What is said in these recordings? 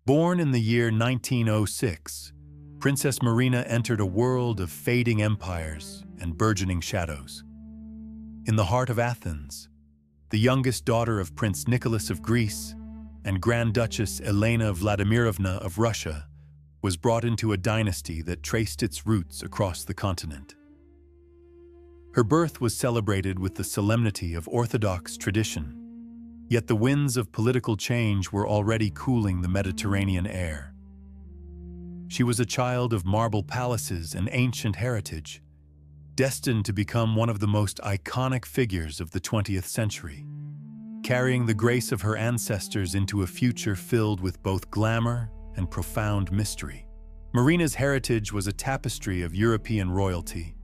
Born in the year 1906, Princess Marina entered a world of fading empires and burgeoning shadows. In the heart of Athens, the youngest daughter of Prince Nicholas of Greece and Grand Duchess Elena Vladimirovna of Russia, was brought into a dynasty that traced its roots across the continent. Her birth was celebrated with the solemnity of Orthodox tradition, yet the winds of political change were already cooling the Mediterranean air. She was a child of marble palaces and ancient heritage, destined to become one of the most iconic figures of the 20th century, carrying the grace of her ancestors into a future filled with both glamour and profound mystery. Marina's heritage was a tapestry of European royalty,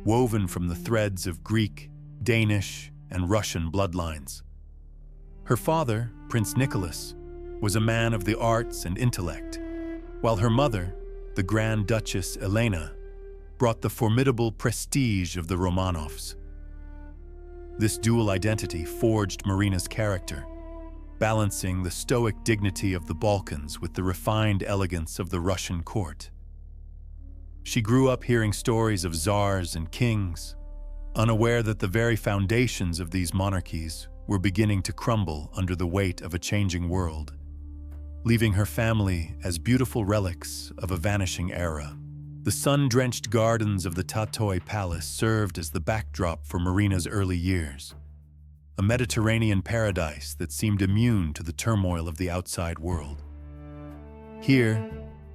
woven from the threads of Greek, Danish, and Russian bloodlines. Her father, Prince Nicholas, was a man of the arts and intellect, while her mother, the Grand Duchess Elena, brought the formidable prestige of the Romanovs. This dual identity forged Marina's character, balancing the stoic dignity of the Balkans with the refined elegance of the Russian court. She grew up hearing stories of czars and kings, unaware that the very foundations of these monarchies were beginning to crumble under the weight of a changing world, leaving her family as beautiful relics of a vanishing era. The sun-drenched gardens of the Tatoi Palace served as the backdrop for Marina's early years, a Mediterranean paradise that seemed immune to the turmoil of the outside world. Here,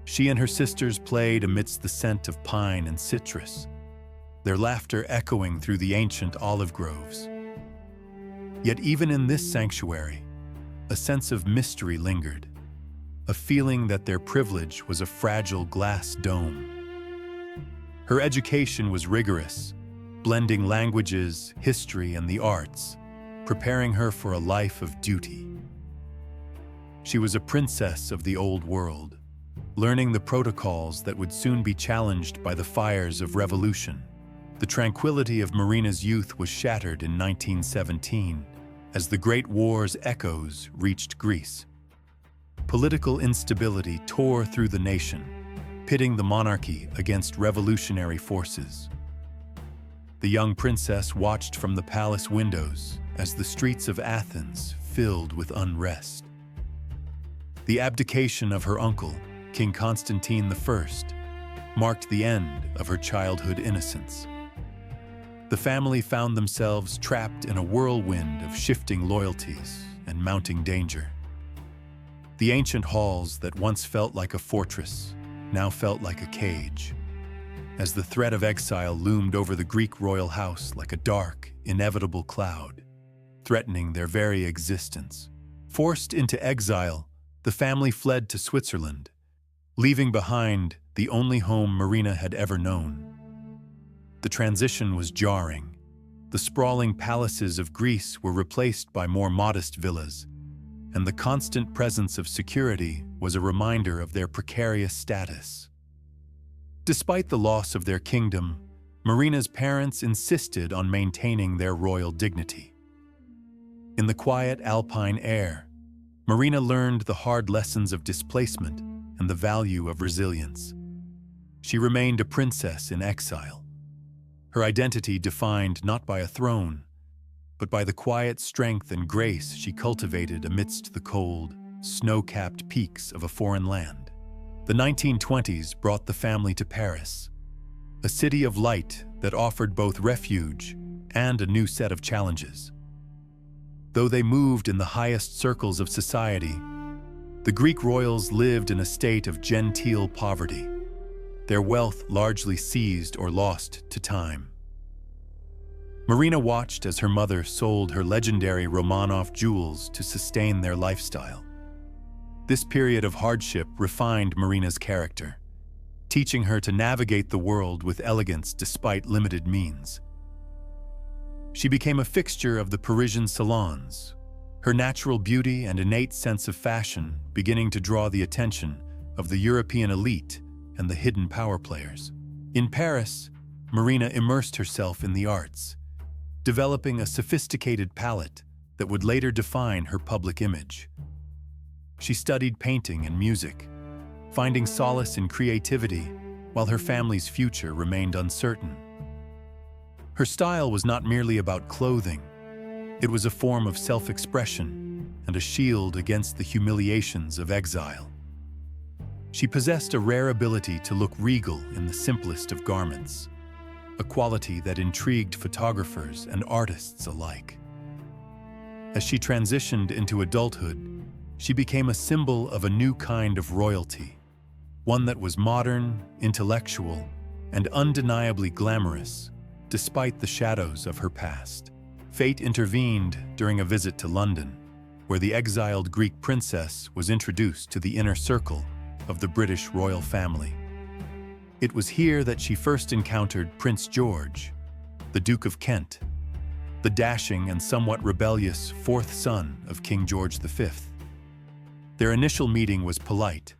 she and her sisters played amidst the scent of pine and citrus, their laughter echoing through the ancient olive groves. Yet even in this sanctuary, a sense of mystery lingered, a feeling that their privilege was a fragile glass dome. Her education was rigorous, blending languages, history, and the arts, preparing her for a life of duty. She was a princess of the old world, learning the protocols that would soon be challenged by the fires of revolution. The tranquility of Marina's youth was shattered in 1917 as the Great War's echoes reached Greece. Political instability tore through the nation, pitting the monarchy against revolutionary forces. The young princess watched from the palace windows as the streets of Athens filled with unrest. The abdication of her uncle, King Constantine I, marked the end of her childhood innocence. The family found themselves trapped in a whirlwind of shifting loyalties and mounting danger. The ancient halls that once felt like a fortress now felt like a cage, as the threat of exile loomed over the Greek royal house like a dark, inevitable cloud, threatening their very existence. Forced into exile, the family fled to Switzerland, leaving behind the only home Marina had ever known. The transition was jarring. The sprawling palaces of Greece were replaced by more modest villas, and the constant presence of security was a reminder of their precarious status. Despite the loss of their kingdom, Marina's parents insisted on maintaining their royal dignity. In the quiet alpine air, Marina learned the hard lessons of displacement and the value of resilience. She remained a princess in exile, her identity defined not by a throne, but by the quiet strength and grace she cultivated amidst the cold, snow-capped peaks of a foreign land. The 1920s brought the family to Paris, a city of light that offered both refuge and a new set of challenges. Though they moved in the highest circles of society, the Greek royals lived in a state of genteel poverty, their wealth largely seized or lost to time. Marina watched as her mother sold her legendary Romanov jewels to sustain their lifestyle. This period of hardship refined Marina's character, teaching her to navigate the world with elegance despite limited means. She became a fixture of the Parisian salons, her natural beauty and innate sense of fashion beginning to draw the attention of the European elite and the hidden power players. In Paris, Marina immersed herself in the arts, developing a sophisticated palette that would later define her public image. She studied painting and music, finding solace in creativity while her family's future remained uncertain. Her style was not merely about clothing. It was a form of self-expression and a shield against the humiliations of exile. She possessed a rare ability to look regal in the simplest of garments, a quality that intrigued photographers and artists alike. As she transitioned into adulthood, she became a symbol of a new kind of royalty, one that was modern, intellectual, and undeniably glamorous, despite the shadows of her past. Fate intervened during a visit to London, where the exiled Greek princess was introduced to the inner circle of the British royal family. It was here that she first encountered Prince George, the Duke of Kent, the dashing and somewhat rebellious fourth son of King George V. Their initial meeting was polite,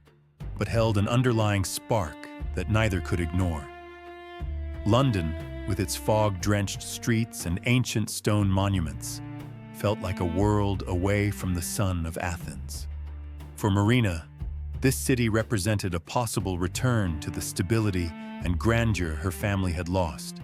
but held an underlying spark that neither could ignore. London, with its fog-drenched streets and ancient stone monuments, felt like a world away from the sun of Athens. For Marina, this city represented a possible return to the stability and grandeur her family had lost,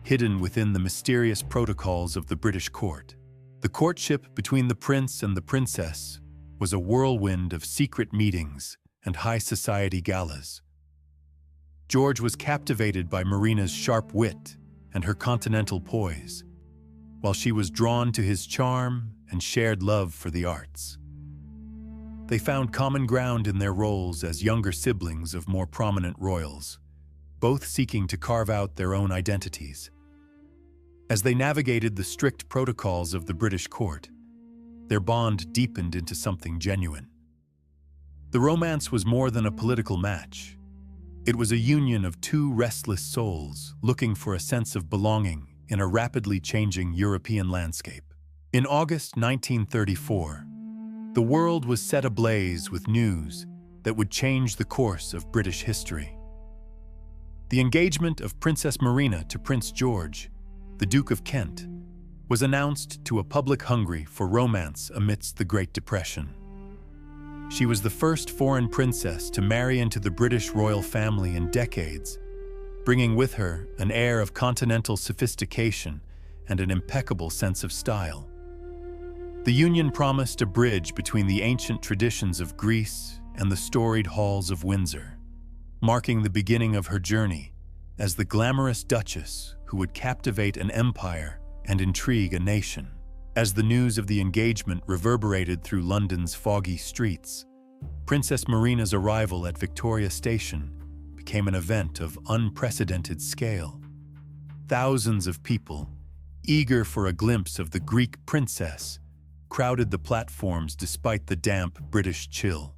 hidden within the mysterious protocols of the British court. The courtship between the prince and the princess was a whirlwind of secret meetings and high society galas. George was captivated by Marina's sharp wit and her continental poise, while she was drawn to his charm and shared love for the arts. They found common ground in their roles as younger siblings of more prominent royals, both seeking to carve out their own identities. As they navigated the strict protocols of the British court, their bond deepened into something genuine. The romance was more than a political match. It was a union of two restless souls looking for a sense of belonging in a rapidly changing European landscape. In August 1934, the world was set ablaze with news that would change the course of British history. The engagement of Princess Marina to Prince George, the Duke of Kent, was announced to a public hungry for romance amidst the Great Depression. She was the first foreign princess to marry into the British royal family in decades, bringing with her an air of continental sophistication and an impeccable sense of style. The union promised a bridge between the ancient traditions of Greece and the storied halls of Windsor, marking the beginning of her journey as the glamorous duchess who would captivate an empire and intrigue a nation. As the news of the engagement reverberated through London's foggy streets, Princess Marina's arrival at Victoria Station became an event of unprecedented scale. Thousands of people, eager for a glimpse of the Greek princess, crowded the platforms despite the damp British chill.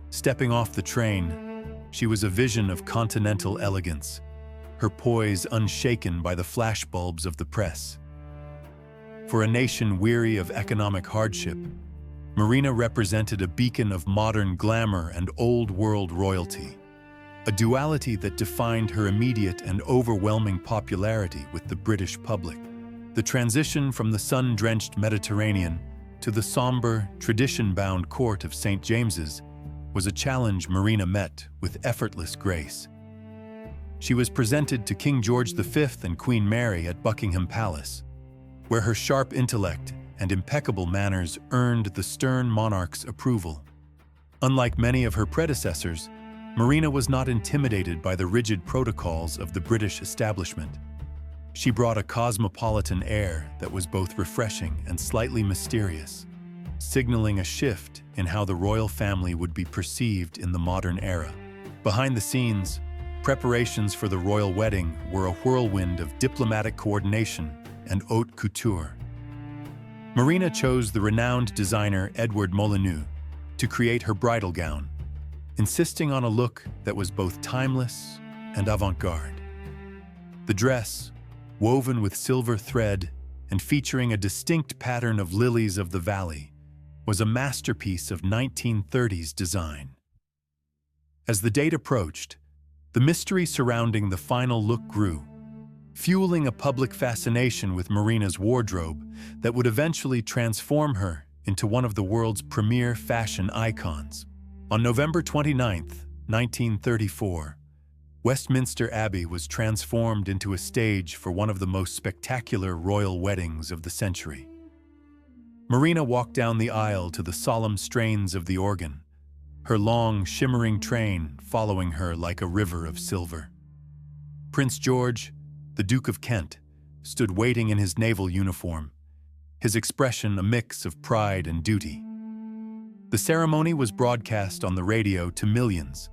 Stepping off the train, she was a vision of continental elegance, her poise unshaken by the flashbulbs of the press. For a nation weary of economic hardship, Marina represented a beacon of modern glamour and old-world royalty, a duality that defined her immediate and overwhelming popularity with the British public. The transition from the sun-drenched Mediterranean to the somber, tradition-bound court of St. James's was a challenge Marina met with effortless grace. She was presented to King George V and Queen Mary at Buckingham Palace, where her sharp intellect and impeccable manners earned the stern monarch's approval. Unlike many of her predecessors, Marina was not intimidated by the rigid protocols of the British establishment. She brought a cosmopolitan air that was both refreshing and slightly mysterious, signaling a shift in how the royal family would be perceived in the modern era. Behind the scenes, preparations for the royal wedding were a whirlwind of diplomatic coordination and haute couture. Marina chose the renowned designer Edward Molyneux to create her bridal gown, insisting on a look that was both timeless and avant-garde. The dress, woven with silver thread and featuring a distinct pattern of lilies of the valley, was a masterpiece of 1930s design. As the date approached, the mystery surrounding the final look grew, fueling a public fascination with Marina's wardrobe that would eventually transform her into one of the world's premier fashion icons. On November 29, 1934, Westminster Abbey was transformed into a stage for one of the most spectacular royal weddings of the century. Marina walked down the aisle to the solemn strains of the organ, her long, shimmering train following her like a river of silver. Prince George, the Duke of Kent, stood waiting in his naval uniform, his expression a mix of pride and duty. The ceremony was broadcast on the radio to millions,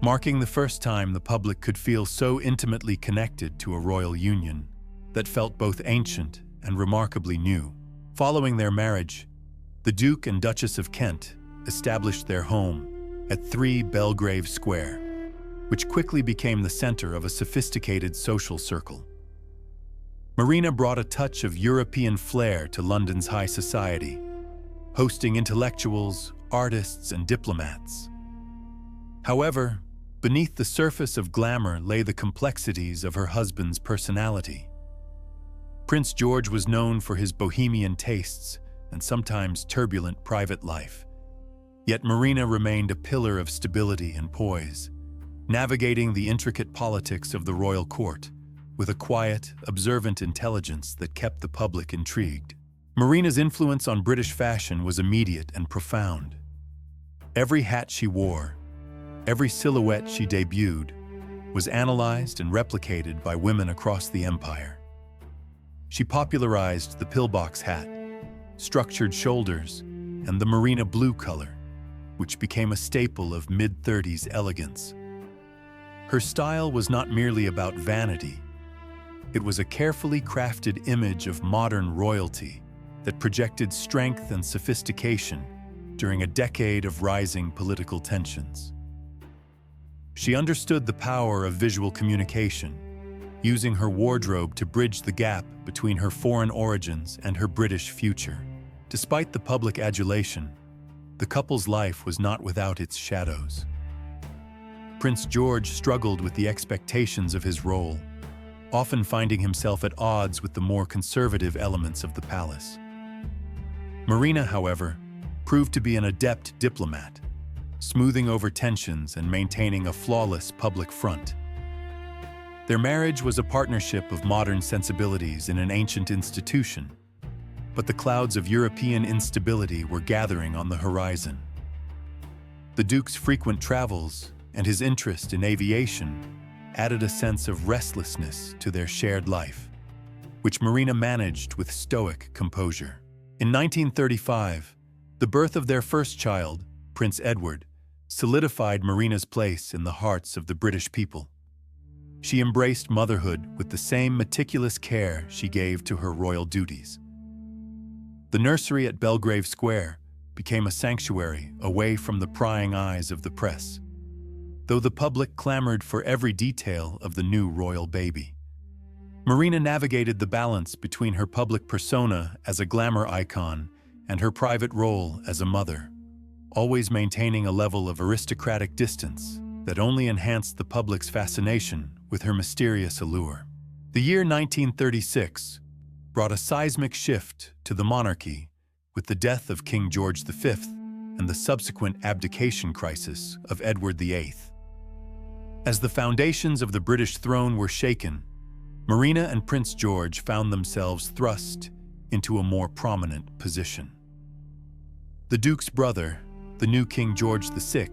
marking the first time the public could feel so intimately connected to a royal union that felt both ancient and remarkably new. Following their marriage, the Duke and Duchess of Kent established their home at 3 Belgrave Square, which quickly became the center of a sophisticated social circle. Marina brought a touch of European flair to London's high society, hosting intellectuals, artists, and diplomats. However, beneath the surface of glamour lay the complexities of her husband's personality. Prince George was known for his bohemian tastes and sometimes turbulent private life. Yet Marina remained a pillar of stability and poise, navigating the intricate politics of the royal court with a quiet, observant intelligence that kept the public intrigued. Marina's influence on British fashion was immediate and profound. Every hat she wore, every silhouette she debuted, was analyzed and replicated by women across the empire. She popularized the pillbox hat, structured shoulders, and the Marina blue color, which became a staple of mid-30s elegance. Her style was not merely about vanity. It was a carefully crafted image of modern royalty that projected strength and sophistication during a decade of rising political tensions. She understood the power of visual communication, using her wardrobe to bridge the gap between her foreign origins and her British future. Despite the public adulation, the couple's life was not without its shadows. Prince George struggled with the expectations of his role, often finding himself at odds with the more conservative elements of the palace. Marina, however, proved to be an adept diplomat, smoothing over tensions and maintaining a flawless public front. Their marriage was a partnership of modern sensibilities in an ancient institution, but the clouds of European instability were gathering on the horizon. The Duke's frequent travels and his interest in aviation added a sense of restlessness to their shared life, which Marina managed with stoic composure. In 1935, the birth of their first child, Prince Edward, solidified Marina's place in the hearts of the British people. She embraced motherhood with the same meticulous care she gave to her royal duties. The nursery at Belgrave Square became a sanctuary away from the prying eyes of the press, though the public clamored for every detail of the new royal baby. Marina navigated the balance between her public persona as a glamour icon and her private role as a mother, always maintaining a level of aristocratic distance that only enhanced the public's fascination with her mysterious allure. The year 1936 brought a seismic shift to the monarchy with the death of King George V and the subsequent abdication crisis of Edward VIII. As the foundations of the British throne were shaken, Marina and Prince George found themselves thrust into a more prominent position. The Duke's brother, the new King George VI,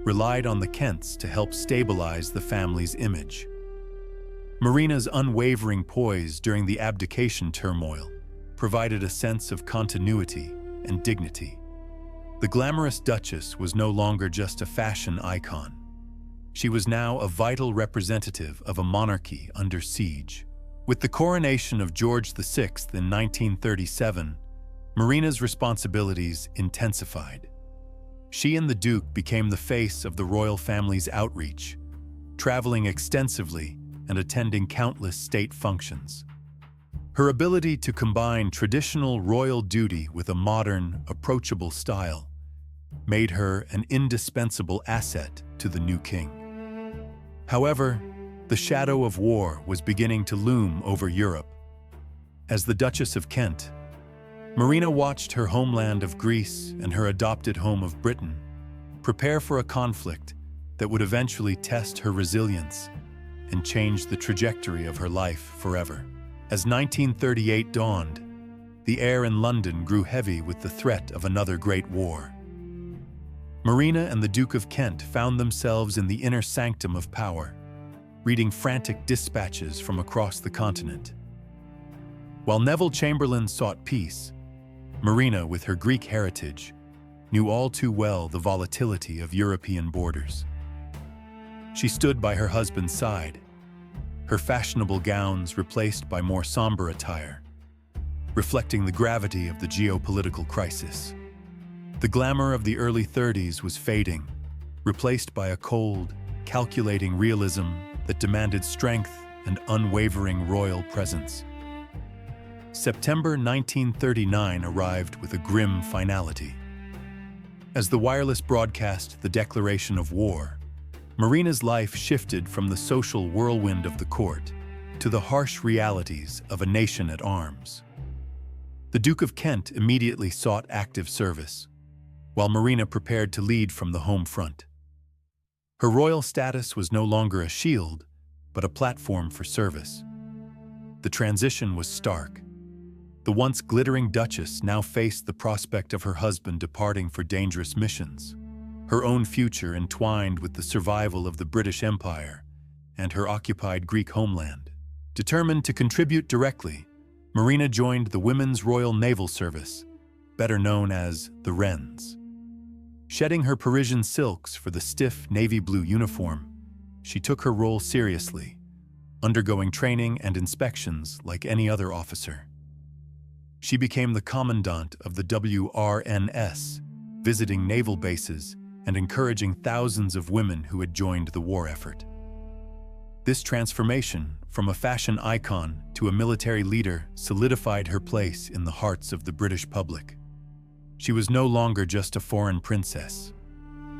relied on the Kents to help stabilize the family's image. Marina's unwavering poise during the abdication turmoil provided a sense of continuity and dignity. The glamorous Duchess was no longer just a fashion icon. She was now a vital representative of a monarchy under siege. With the coronation of George VI in 1937, Marina's responsibilities intensified. She and the Duke became the face of the royal family's outreach, traveling extensively and attending countless state functions. Her ability to combine traditional royal duty with a modern, approachable style made her an indispensable asset to the new king. However, the shadow of war was beginning to loom over Europe. As the Duchess of Kent, Marina watched her homeland of Greece and her adopted home of Britain prepare for a conflict that would eventually test her resilience and change the trajectory of her life forever. As 1938 dawned, the air in London grew heavy with the threat of another great war. Marina and the Duke of Kent found themselves in the inner sanctum of power, reading frantic dispatches from across the continent. While Neville Chamberlain sought peace, Marina, with her Greek heritage, knew all too well the volatility of European borders. She stood by her husband's side, her fashionable gowns replaced by more somber attire, reflecting the gravity of the geopolitical crisis. The glamour of the early 30s was fading, replaced by a cold, calculating realism that demanded strength and unwavering royal presence. September 1939 arrived with a grim finality. As the wireless broadcast the declaration of war, Marina's life shifted from the social whirlwind of the court to the harsh realities of a nation at arms. The Duke of Kent immediately sought active service, while Marina prepared to lead from the home front. Her royal status was no longer a shield, but a platform for service. The transition was stark. The once glittering Duchess now faced the prospect of her husband departing for dangerous missions, her own future entwined with the survival of the British Empire and her occupied Greek homeland. Determined to contribute directly, Marina joined the Women's Royal Naval Service, better known as the Wrens. Shedding her Parisian silks for the stiff navy blue uniform, she took her role seriously, undergoing training and inspections like any other officer. She became the commandant of the WRNS, visiting naval bases and encouraging thousands of women who had joined the war effort. This transformation, from a fashion icon to a military leader, solidified her place in the hearts of the British public. She was no longer just a foreign princess.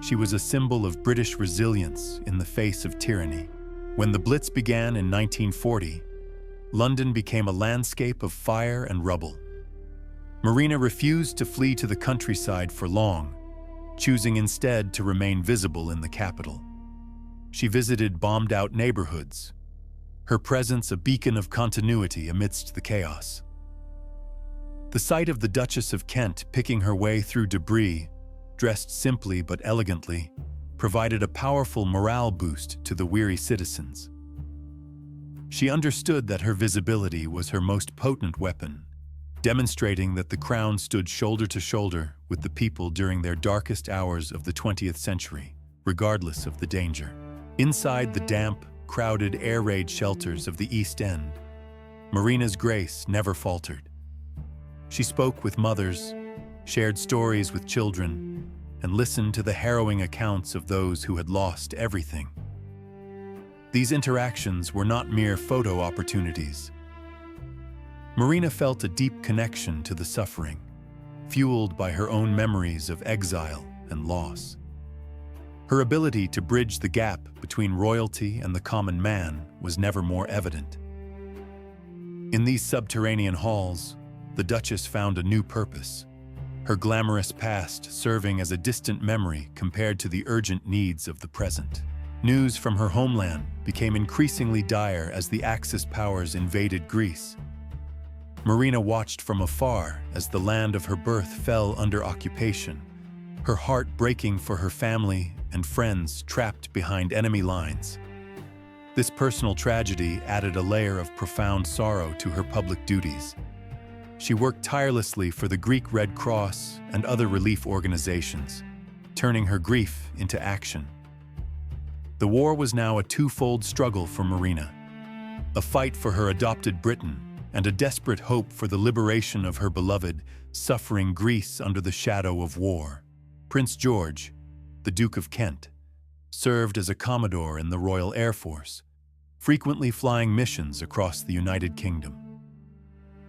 She was a symbol of British resilience in the face of tyranny. When the Blitz began in 1940, London became a landscape of fire and rubble. Marina refused to flee to the countryside for long, choosing instead to remain visible in the capital. She visited bombed-out neighborhoods, her presence a beacon of continuity amidst the chaos. The sight of the Duchess of Kent picking her way through debris, dressed simply but elegantly, provided a powerful morale boost to the weary citizens. She understood that her visibility was her most potent weapon, demonstrating that the crown stood shoulder to shoulder with the people during their darkest hours of the 20th century, regardless of the danger. Inside the damp, crowded air raid shelters of the East End, Marina's grace never faltered. She spoke with mothers, shared stories with children, and listened to the harrowing accounts of those who had lost everything. These interactions were not mere photo opportunities. Marina felt a deep connection to the suffering, fueled by her own memories of exile and loss. Her ability to bridge the gap between royalty and the common man was never more evident. In these subterranean halls, the Duchess found a new purpose, her glamorous past serving as a distant memory compared to the urgent needs of the present. News from her homeland became increasingly dire as the Axis powers invaded Greece. Marina watched from afar as the land of her birth fell under occupation, her heart breaking for her family and friends trapped behind enemy lines. This personal tragedy added a layer of profound sorrow to her public duties. She worked tirelessly for the Greek Red Cross and other relief organizations, turning her grief into action. The war was now a twofold struggle for Marina, a fight for her adopted Britain and a desperate hope for the liberation of her beloved, suffering Greece under the shadow of war. Prince George, the Duke of Kent, served as a commodore in the Royal Air Force, frequently flying missions across the United Kingdom.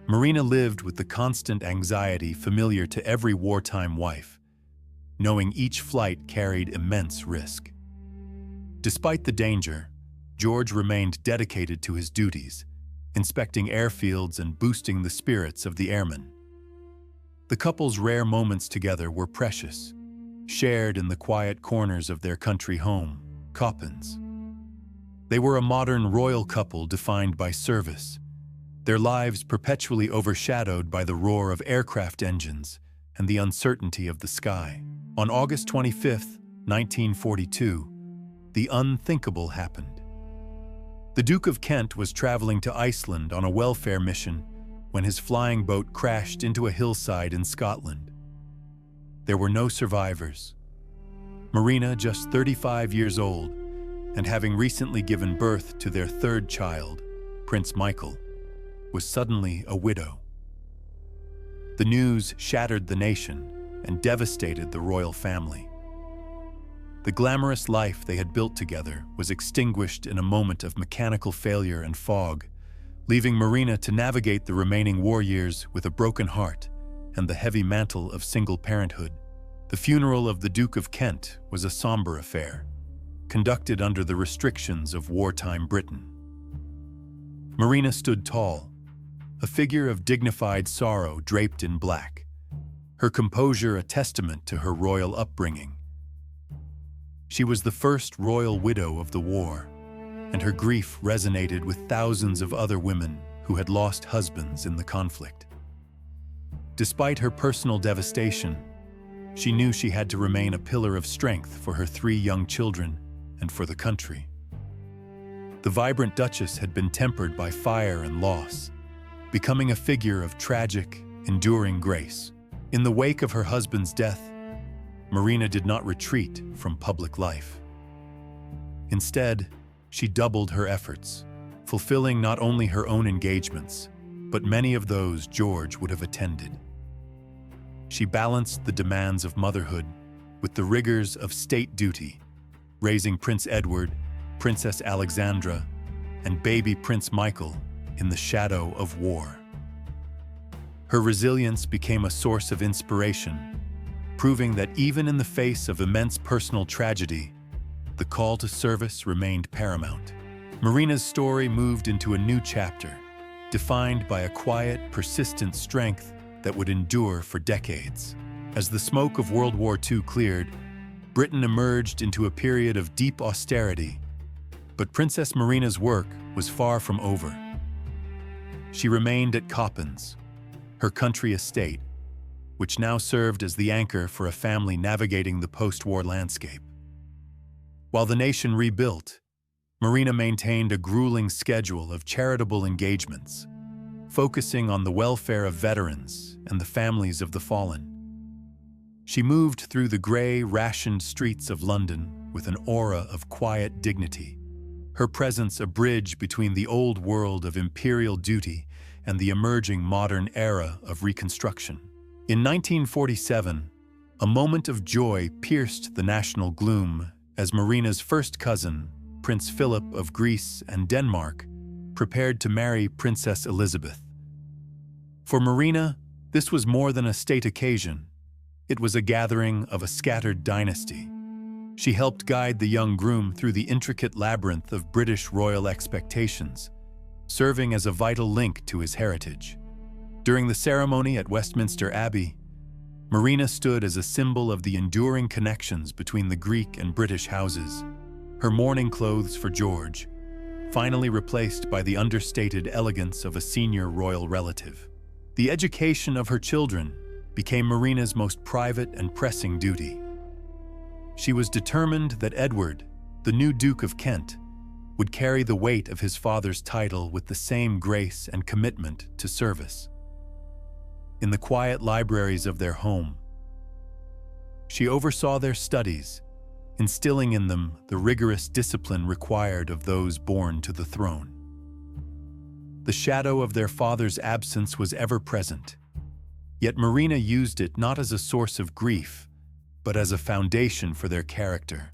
Marina lived with the constant anxiety familiar to every wartime wife, knowing each flight carried immense risk. Despite the danger, George remained dedicated to his duties, inspecting airfields and boosting the spirits of the airmen. The couple's rare moments together were precious, shared in the quiet corners of their country home, Coppens. They were a modern royal couple defined by service, their lives perpetually overshadowed by the roar of aircraft engines and the uncertainty of the sky. On August 25, 1942, the unthinkable happened. The Duke of Kent was traveling to Iceland on a welfare mission when his flying boat crashed into a hillside in Scotland. There were no survivors. Marina, just 35 years old, and having recently given birth to their third child, Prince Michael, was suddenly a widow. The news shattered the nation and devastated the royal family. The glamorous life they had built together was extinguished in a moment of mechanical failure and fog, leaving Marina to navigate the remaining war years with a broken heart and the heavy mantle of single parenthood. The funeral of the Duke of Kent was a somber affair, conducted under the restrictions of wartime Britain. Marina stood tall, a figure of dignified sorrow draped in black, her composure a testament to her royal upbringing. She was the first royal widow of the war, and her grief resonated with thousands of other women who had lost husbands in the conflict. Despite her personal devastation, she knew she had to remain a pillar of strength for her 3 young children and for the country. The vibrant Duchess had been tempered by fire and loss, becoming a figure of tragic, enduring grace. In the wake of her husband's death, Marina did not retreat from public life. Instead, she doubled her efforts, fulfilling not only her own engagements, but many of those George would have attended. She balanced the demands of motherhood with the rigors of state duty, raising Prince Edward, Princess Alexandra, and baby Prince Michael in the shadow of war. Her resilience became a source of inspiration, proving that even in the face of immense personal tragedy, the call to service remained paramount. Marina's story moved into a new chapter, defined by a quiet, persistent strength that would endure for decades. As the smoke of World War II cleared, Britain emerged into a period of deep austerity, but Princess Marina's work was far from over. She remained at Coppens, her country estate, which now served as the anchor for a family navigating the post-war landscape. While the nation rebuilt, Marina maintained a grueling schedule of charitable engagements, focusing on the welfare of veterans and the families of the fallen. She moved through the gray, rationed streets of London with an aura of quiet dignity, her presence a bridge between the old world of imperial duty and the emerging modern era of reconstruction. In 1947, a moment of joy pierced the national gloom as Marina's first cousin, Prince Philip of Greece and Denmark, prepared to marry Princess Elizabeth. For Marina, this was more than a state occasion. It was a gathering of a scattered dynasty. She helped guide the young groom through the intricate labyrinth of British royal expectations, serving as a vital link to his heritage. During the ceremony at Westminster Abbey, Marina stood as a symbol of the enduring connections between the Greek and British houses, her mourning clothes for George, finally replaced by the understated elegance of a senior royal relative. The education of her children became Marina's most private and pressing duty. She was determined that Edward, the new Duke of Kent, would carry the weight of his father's title with the same grace and commitment to service. In the quiet libraries of their home, she oversaw their studies, instilling in them the rigorous discipline required of those born to the throne. The shadow of their father's absence was ever present, yet Marina used it not as a source of grief, but as a foundation for their character,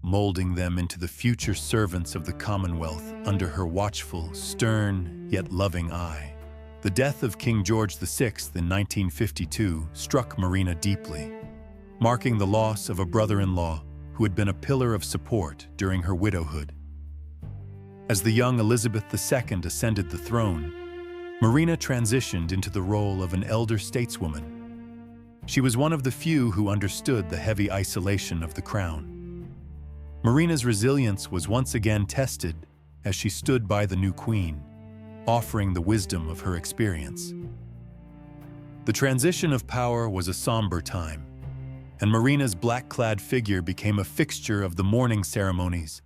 molding them into the future servants of the Commonwealth under her watchful, stern, yet loving eye. The death of King George VI in 1952 struck Marina deeply, marking the loss of a brother-in-law who had been a pillar of support during her widowhood. As the young Elizabeth II ascended the throne, Marina transitioned into the role of an elder stateswoman, She was one of the few who understood the heavy isolation of the crown. Marina's resilience was once again tested as she stood by the new queen, offering the wisdom of her experience. The transition of power was a somber time, and Marina's black-clad figure became a fixture of the mourning ceremonies,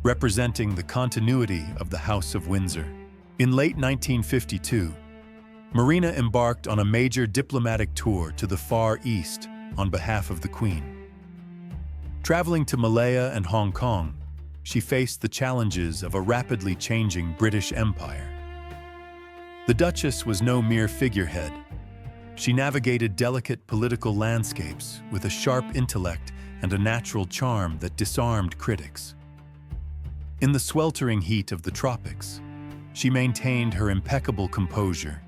representing the continuity of the House of Windsor. In late 1952, Marina embarked on a major diplomatic tour to the Far East on behalf of the Queen. Traveling to Malaya and Hong Kong, she faced the challenges of a rapidly changing British Empire. The Duchess was no mere figurehead. She navigated delicate political landscapes with a sharp intellect and a natural charm that disarmed critics. In the sweltering heat of the tropics, she maintained her impeccable composure,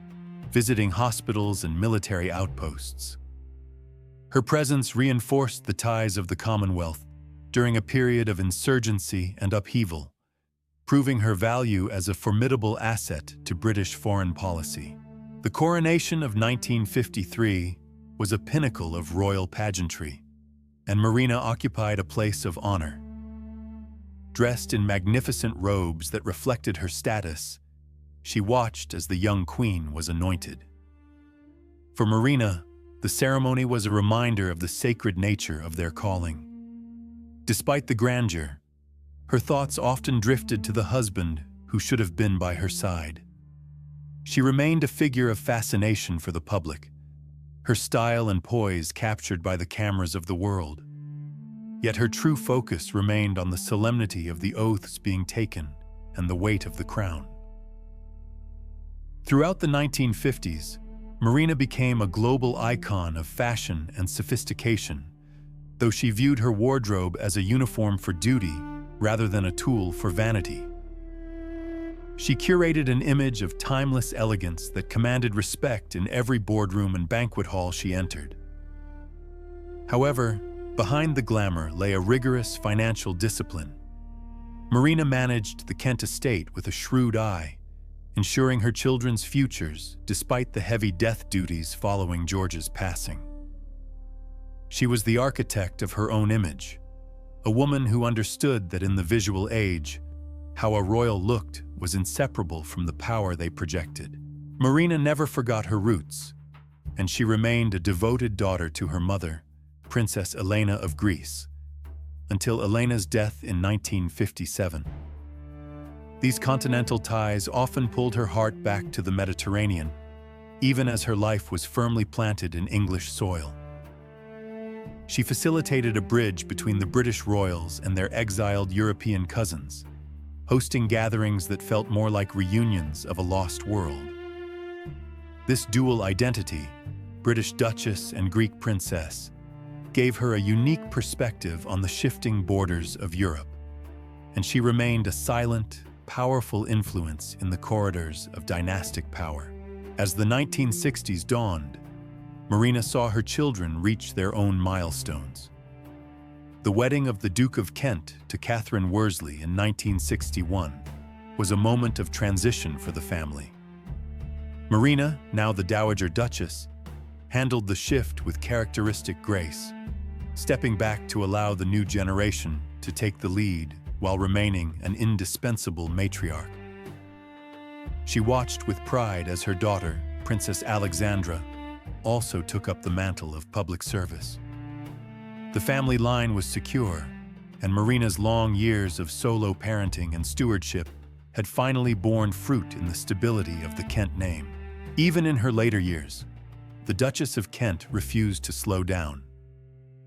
visiting hospitals and military outposts. Her presence reinforced the ties of the Commonwealth during a period of insurgency and upheaval, proving her value as a formidable asset to British foreign policy. The coronation of 1953 was a pinnacle of royal pageantry, and Marina occupied a place of honor. Dressed in magnificent robes that reflected her status, she watched as the young queen was anointed. For Marina, the ceremony was a reminder of the sacred nature of their calling. Despite the grandeur, her thoughts often drifted to the husband who should have been by her side. She remained a figure of fascination for the public, her style and poise captured by the cameras of the world. Yet her true focus remained on the solemnity of the oaths being taken and the weight of the crown. Throughout the 1950s, Marina became a global icon of fashion and sophistication, though she viewed her wardrobe as a uniform for duty rather than a tool for vanity. She curated an image of timeless elegance that commanded respect in every boardroom and banquet hall she entered. However, behind the glamour lay a rigorous financial discipline. Marina managed the Kent estate with a shrewd eye, ensuring her children's futures despite the heavy death duties following George's passing. She was the architect of her own image, a woman who understood that in the visual age, how a royal looked was inseparable from the power they projected. Marina never forgot her roots, and she remained a devoted daughter to her mother, Princess Elena of Greece, until Elena's death in 1957. These continental ties often pulled her heart back to the Mediterranean, even as her life was firmly planted in English soil. She facilitated a bridge between the British royals and their exiled European cousins, hosting gatherings that felt more like reunions of a lost world. This dual identity, British Duchess and Greek Princess, gave her a unique perspective on the shifting borders of Europe, and she remained a silent, powerful influence in the corridors of dynastic power. As the 1960s dawned, Marina saw her children reach their own milestones. The wedding of the Duke of Kent to Catherine Worsley in 1961 was a moment of transition for the family. Marina, now the Dowager Duchess, handled the shift with characteristic grace, stepping back to allow the new generation to take the lead while remaining an indispensable matriarch. She watched with pride as her daughter, Princess Alexandra, also took up the mantle of public service. The family line was secure, and Marina's long years of solo parenting and stewardship had finally borne fruit in the stability of the Kent name. Even in her later years, the Duchess of Kent refused to slow down.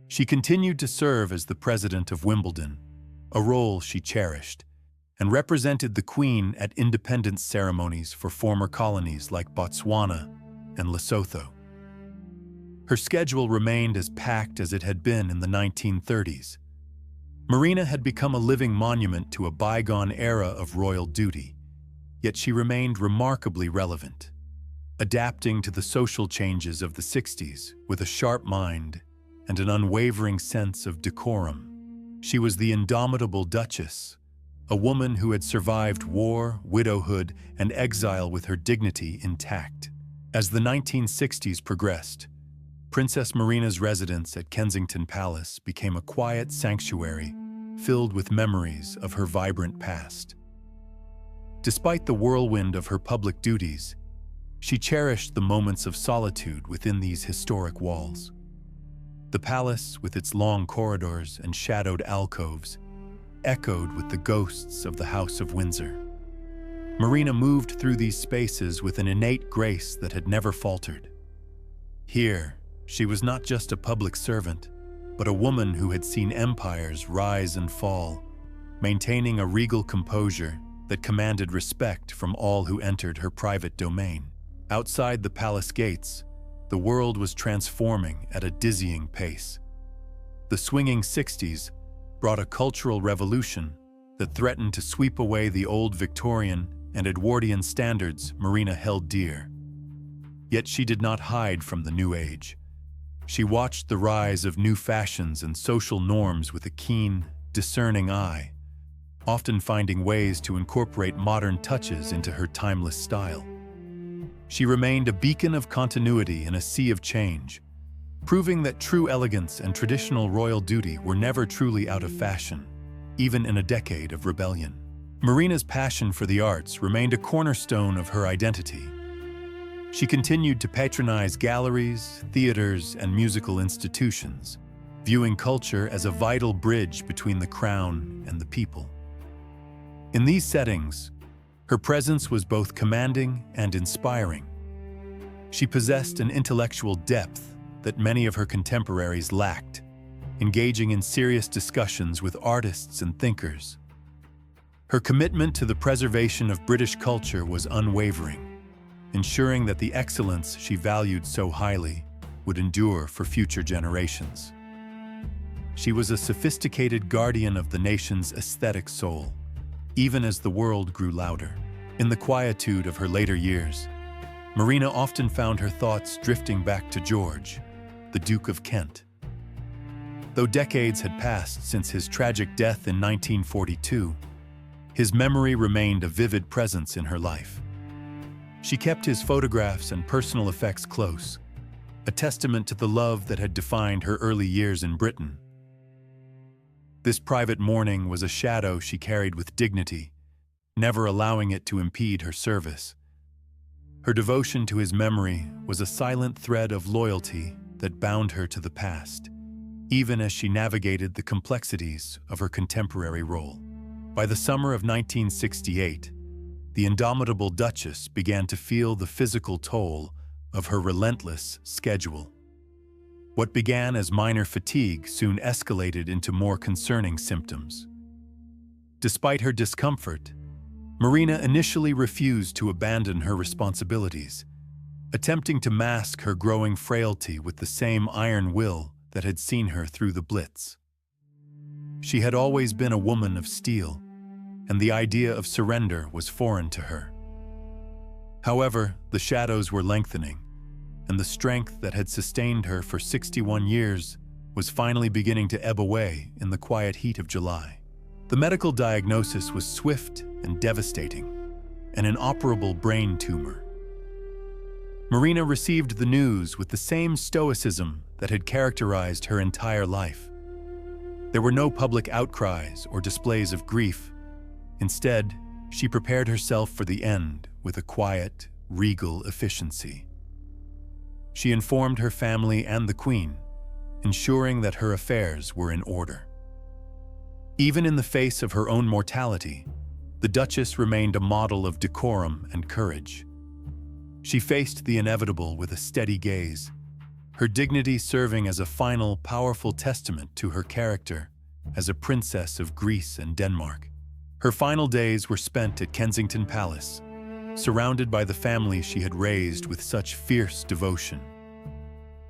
She continued to serve as the president of Wimbledon, a role she cherished, and represented the Queen at independence ceremonies for former colonies like Botswana and Lesotho. Her schedule remained as packed as it had been in the 1930s. Marina had become a living monument to a bygone era of royal duty, yet she remained remarkably relevant, adapting to the social changes of the 60s with a sharp mind and an unwavering sense of decorum. She was the indomitable Duchess, a woman who had survived war, widowhood, and exile with her dignity intact. As the 1960s progressed, Princess Marina's residence at Kensington Palace became a quiet sanctuary filled with memories of her vibrant past. Despite the whirlwind of her public duties, she cherished the moments of solitude within these historic walls. The palace, with its long corridors and shadowed alcoves, echoed with the ghosts of the House of Windsor. Marina moved through these spaces with an innate grace that had never faltered. Here, she was not just a public servant, but a woman who had seen empires rise and fall, maintaining a regal composure that commanded respect from all who entered her private domain. Outside the palace gates, the world was transforming at a dizzying pace. The swinging 60s brought a cultural revolution that threatened to sweep away the old Victorian and Edwardian standards Marina held dear. Yet she did not hide from the new age. She watched the rise of new fashions and social norms with a keen, discerning eye, often finding ways to incorporate modern touches into her timeless style. She remained a beacon of continuity in a sea of change, proving that true elegance and traditional royal duty were never truly out of fashion, even in a decade of rebellion. Marina's passion for the arts remained a cornerstone of her identity. She continued to patronize galleries, theaters, and musical institutions, viewing culture as a vital bridge between the crown and the people. In these settings, her presence was both commanding and inspiring. She possessed an intellectual depth that many of her contemporaries lacked, engaging in serious discussions with artists and thinkers. Her commitment to the preservation of British culture was unwavering, ensuring that the excellence she valued so highly would endure for future generations. She was a sophisticated guardian of the nation's aesthetic soul, even as the world grew louder. In the quietude of her later years, Marina often found her thoughts drifting back to George, the Duke of Kent. Though decades had passed since his tragic death in 1942, his memory remained a vivid presence in her life. She kept his photographs and personal effects close, a testament to the love that had defined her early years in Britain. This private mourning was a shadow she carried with dignity, never allowing it to impede her service. Her devotion to his memory was a silent thread of loyalty that bound her to the past, even as she navigated the complexities of her contemporary role. By the summer of 1968, the indomitable Duchess began to feel the physical toll of her relentless schedule. What began as minor fatigue soon escalated into more concerning symptoms. Despite her discomfort, Marina initially refused to abandon her responsibilities, attempting to mask her growing frailty with the same iron will that had seen her through the Blitz. She had always been a woman of steel, and the idea of surrender was foreign to her. However, the shadows were lengthening, and the strength that had sustained her for 61 years was finally beginning to ebb away in the quiet heat of July. The medical diagnosis was swift and devastating, an inoperable brain tumor. Marina received the news with the same stoicism that had characterized her entire life. There were no public outcries or displays of grief. Instead, she prepared herself for the end with a quiet, regal efficiency. She informed her family and the Queen, ensuring that her affairs were in order. Even in the face of her own mortality, the Duchess remained a model of decorum and courage. She faced the inevitable with a steady gaze, her dignity serving as a final, powerful testament to her character as a princess of Greece and Denmark. Her final days were spent at Kensington Palace, surrounded by the family she had raised with such fierce devotion.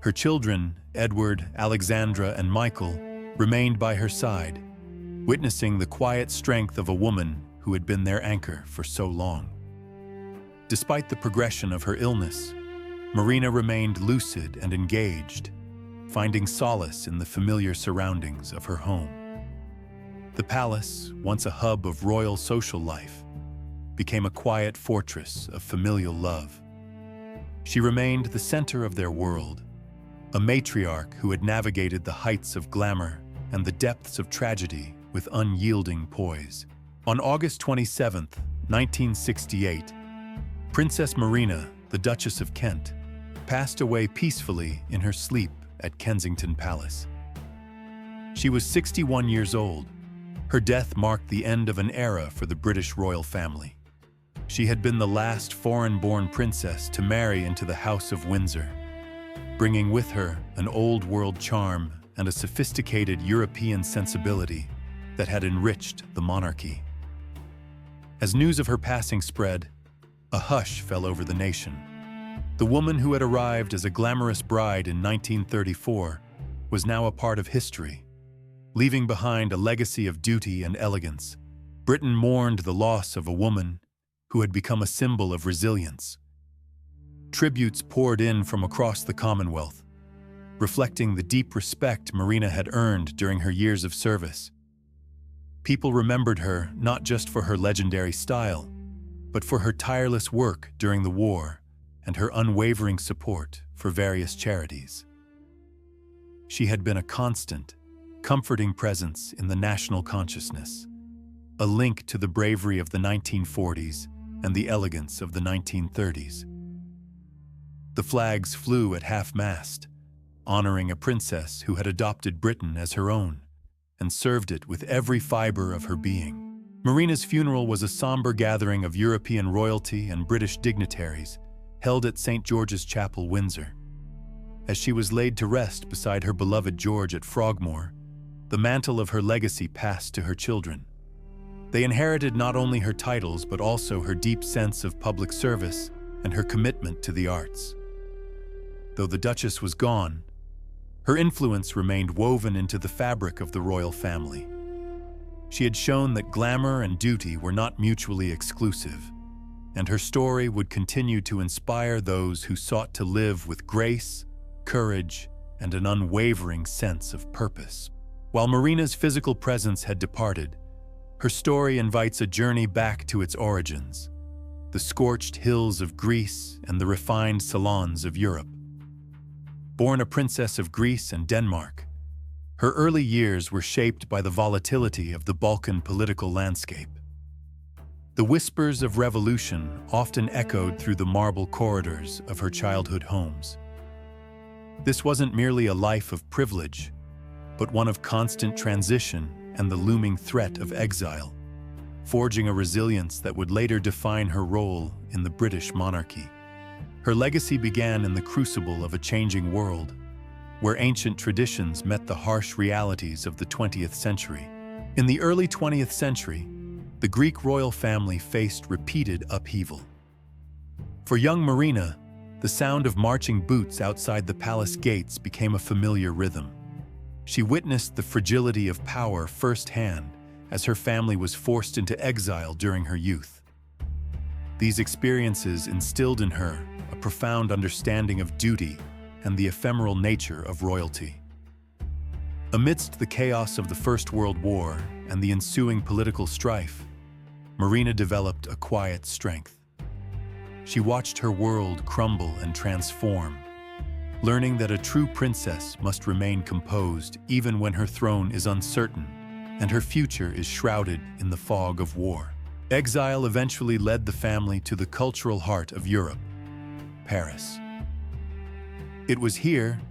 Her children, Edward, Alexandra, and Michael, remained by her side, witnessing the quiet strength of a woman who had been their anchor for so long. Despite the progression of her illness, Marina remained lucid and engaged, finding solace in the familiar surroundings of her home. The palace, once a hub of royal social life, became a quiet fortress of familial love. She remained the center of their world, a matriarch who had navigated the heights of glamour and the depths of tragedy with unyielding poise. On August 27, 1968, Princess Marina, the Duchess of Kent, passed away peacefully in her sleep at Kensington Palace. She was 61 years old. Her death marked the end of an era for the British royal family. She had been the last foreign-born princess to marry into the House of Windsor, bringing with her an old-world charm and a sophisticated European sensibility that had enriched the monarchy. As news of her passing spread, a hush fell over the nation. The woman who had arrived as a glamorous bride in 1934 was now a part of history, leaving behind a legacy of duty and elegance. Britain mourned the loss of a woman who had become a symbol of resilience. Tributes poured in from across the Commonwealth, reflecting the deep respect Marina had earned during her years of service. People remembered her not just for her legendary style, but for her tireless work during the war and her unwavering support for various charities. She had been a constant, comforting presence in the national consciousness, a link to the bravery of the 1940s and the elegance of the 1930s. The flags flew at half-mast, honoring a princess who had adopted Britain as her own and served it with every fiber of her being. Marina's funeral was a somber gathering of European royalty and British dignitaries, held at St. George's Chapel, Windsor. As she was laid to rest beside her beloved George at Frogmore, the mantle of her legacy passed to her children. They inherited not only her titles but also her deep sense of public service and her commitment to the arts. Though the Duchess was gone, her influence remained woven into the fabric of the royal family. She had shown that glamour and duty were not mutually exclusive, and her story would continue to inspire those who sought to live with grace, courage, and an unwavering sense of purpose. While Marina's physical presence had departed, her story invites a journey back to its origins, the scorched hills of Greece and the refined salons of Europe. Born a princess of Greece and Denmark, her early years were shaped by the volatility of the Balkan political landscape. The whispers of revolution often echoed through the marble corridors of her childhood homes. This wasn't merely a life of privilege, but one of constant transition and the looming threat of exile, forging a resilience that would later define her role in the British monarchy. Her legacy began in the crucible of a changing world, where ancient traditions met the harsh realities of the 20th century. In the early 20th century, the Greek royal family faced repeated upheaval. For young Marina, the sound of marching boots outside the palace gates became a familiar rhythm. She witnessed the fragility of power firsthand as her family was forced into exile during her youth. These experiences instilled in her a profound understanding of duty and the ephemeral nature of royalty. Amidst the chaos of the First World War and the ensuing political strife, Marina developed a quiet strength. She watched her world crumble and transform, learning that a true princess must remain composed even when her throne is uncertain and her future is shrouded in the fog of war. Exile eventually led the family to the cultural heart of Europe, Paris. It was here,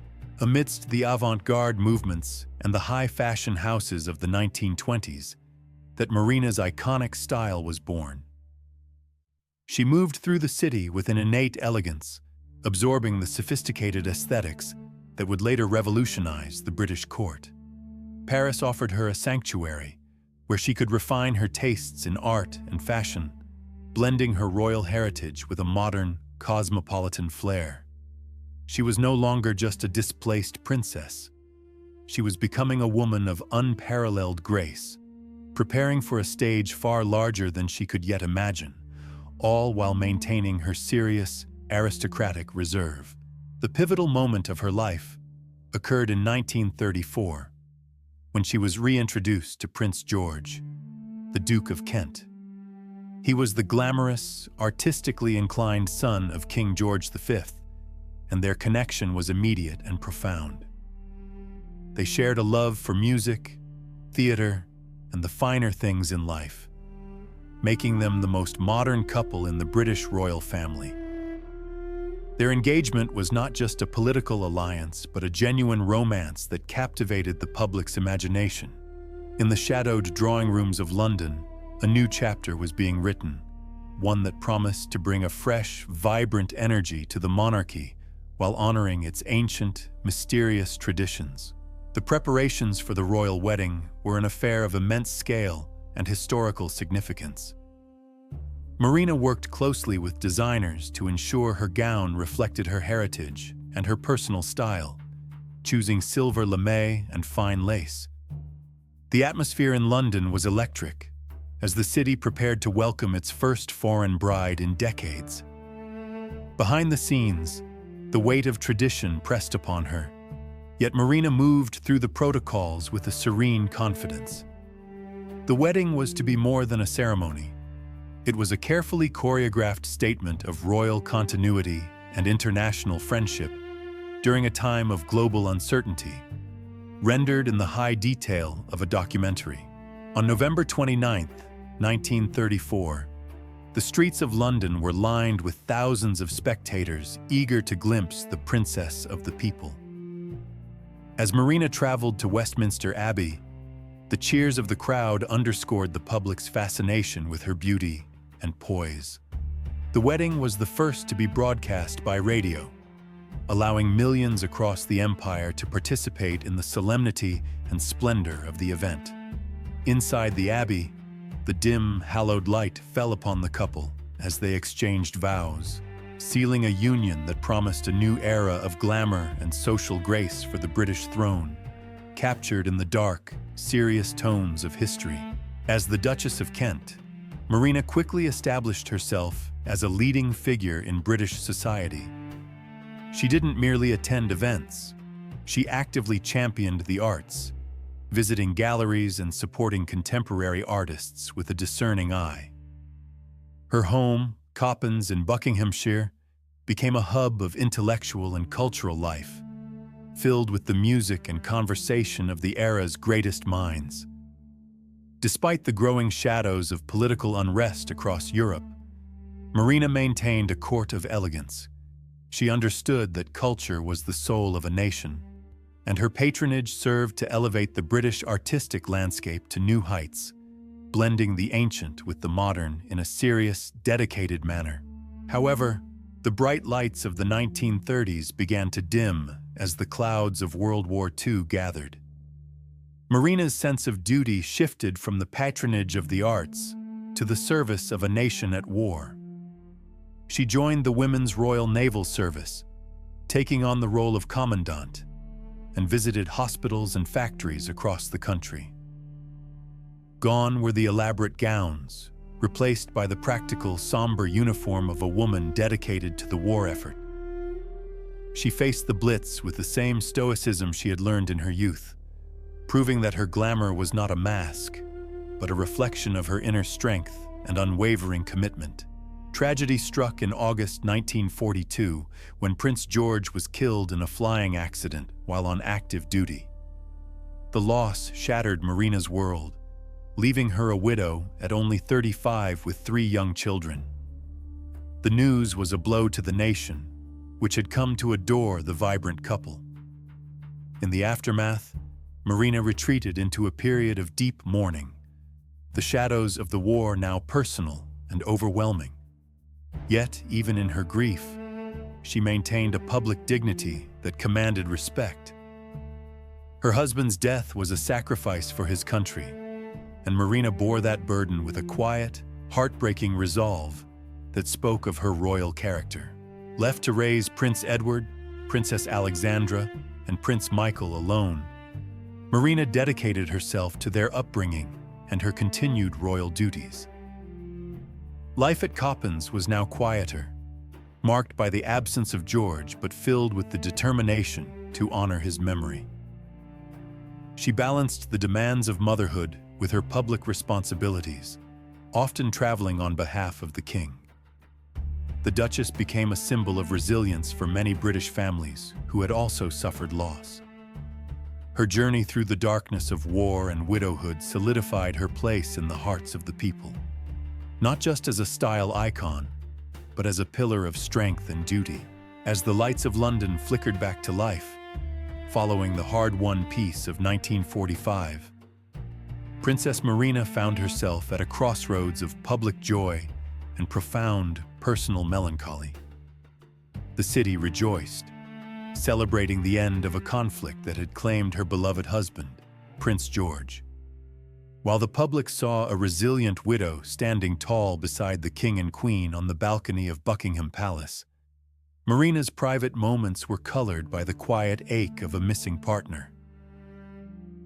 amidst the avant-garde movements and the high-fashion houses of the 1920s, that Marina's iconic style was born. She moved through the city with an innate elegance, absorbing the sophisticated aesthetics that would later revolutionize the British court. Paris offered her a sanctuary where she could refine her tastes in art and fashion, blending her royal heritage with a modern, cosmopolitan flair. She was no longer just a displaced princess. She was becoming a woman of unparalleled grace, preparing for a stage far larger than she could yet imagine, all while maintaining her serious, aristocratic reserve. The pivotal moment of her life occurred in 1934, when she was reintroduced to Prince George, the Duke of Kent. He was the glamorous, artistically inclined son of King George V, and their connection was immediate and profound. They shared a love for music, theater, and the finer things in life, making them the most modern couple in the British royal family. Their engagement was not just a political alliance, but a genuine romance that captivated the public's imagination. In the shadowed drawing rooms of London, a new chapter was being written, one that promised to bring a fresh, vibrant energy to the monarchy while honoring its ancient, mysterious traditions. The preparations for the royal wedding were an affair of immense scale and historical significance. Marina worked closely with designers to ensure her gown reflected her heritage and her personal style, choosing silver lame and fine lace. The atmosphere in London was electric, as the city prepared to welcome its first foreign bride in decades. Behind the scenes, the weight of tradition pressed upon her, yet Marina moved through the protocols with a serene confidence. The wedding was to be more than a ceremony. It was a carefully choreographed statement of royal continuity and international friendship during a time of global uncertainty, rendered in the high detail of a documentary. On November 29, 1934, the streets of London were lined with thousands of spectators eager to glimpse the Princess of the People. As Marina traveled to Westminster Abbey, the cheers of the crowd underscored the public's fascination with her beauty and poise. The wedding was the first to be broadcast by radio, allowing millions across the empire to participate in the solemnity and splendor of the event. Inside the abbey, the dim, hallowed light fell upon the couple as they exchanged vows, sealing a union that promised a new era of glamour and social grace for the British throne, captured in the dark, serious tones of history. As the Duchess of Kent, Marina quickly established herself as a leading figure in British society. She didn't merely attend events, she actively championed the arts, visiting galleries and supporting contemporary artists with a discerning eye. Her home, Coppens in Buckinghamshire, became a hub of intellectual and cultural life, filled with the music and conversation of the era's greatest minds. Despite the growing shadows of political unrest across Europe, Marina maintained a court of elegance. She understood that culture was the soul of a nation, and her patronage served to elevate the British artistic landscape to new heights, blending the ancient with the modern in a serious, dedicated manner. However, the bright lights of the 1930s began to dim as the clouds of World War II gathered. Marina's sense of duty shifted from the patronage of the arts to the service of a nation at war. She joined the Women's Royal Naval Service, taking on the role of commandant, and visited hospitals and factories across the country. Gone were the elaborate gowns, replaced by the practical, somber uniform of a woman dedicated to the war effort. She faced the Blitz with the same stoicism she had learned in her youth, proving that her glamour was not a mask, but a reflection of her inner strength and unwavering commitment. Tragedy struck in August 1942 when Prince George was killed in a flying accident while on active duty. The loss shattered Marina's world, leaving her a widow at only 35 with 3 young children. The news was a blow to the nation, which had come to adore the vibrant couple. In the aftermath, Marina retreated into a period of deep mourning, the shadows of the war now personal and overwhelming. Yet, even in her grief, she maintained a public dignity that commanded respect. Her husband's death was a sacrifice for his country, and Marina bore that burden with a quiet, heartbreaking resolve that spoke of her royal character. Left to raise Prince Edward, Princess Alexandra, and Prince Michael alone, Marina dedicated herself to their upbringing and her continued royal duties. Life at Coppens was now quieter, marked by the absence of George but filled with the determination to honor his memory. She balanced the demands of motherhood with her public responsibilities, often traveling on behalf of the king. the Duchess became a symbol of resilience for many British families who had also suffered loss. Her journey through the darkness of war and widowhood solidified her place in the hearts of the people, not just as a style icon, but as a pillar of strength and duty. As the lights of London flickered back to life, following the hard-won peace of 1945, Princess Marina found herself at a crossroads of public joy and profound personal melancholy. The city rejoiced, celebrating the end of a conflict that had claimed her beloved husband, Prince George, while the public saw a resilient widow standing tall beside the King and Queen on the balcony of Buckingham Palace. Marina's private moments were colored by the quiet ache of a missing partner.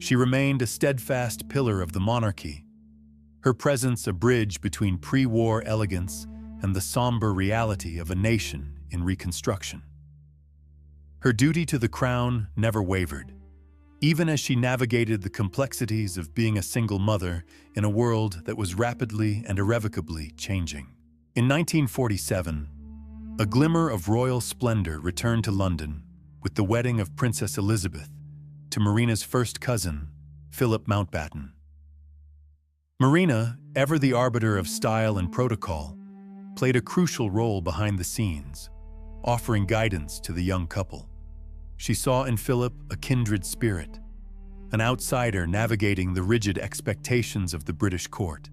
She remained a steadfast pillar of the monarchy, her presence a bridge between pre-war elegance and the somber reality of a nation in reconstruction. Her duty to the crown never wavered, even as she navigated the complexities of being a single mother in a world that was rapidly and irrevocably changing. In 1947, a glimmer of royal splendor returned to London with the wedding of Princess Elizabeth to Marina's first cousin, Philip Mountbatten. Marina, ever the arbiter of style and protocol, played a crucial role behind the scenes, offering guidance to the young couple. She saw in Philip a kindred spirit, an outsider navigating the rigid expectations of the British court.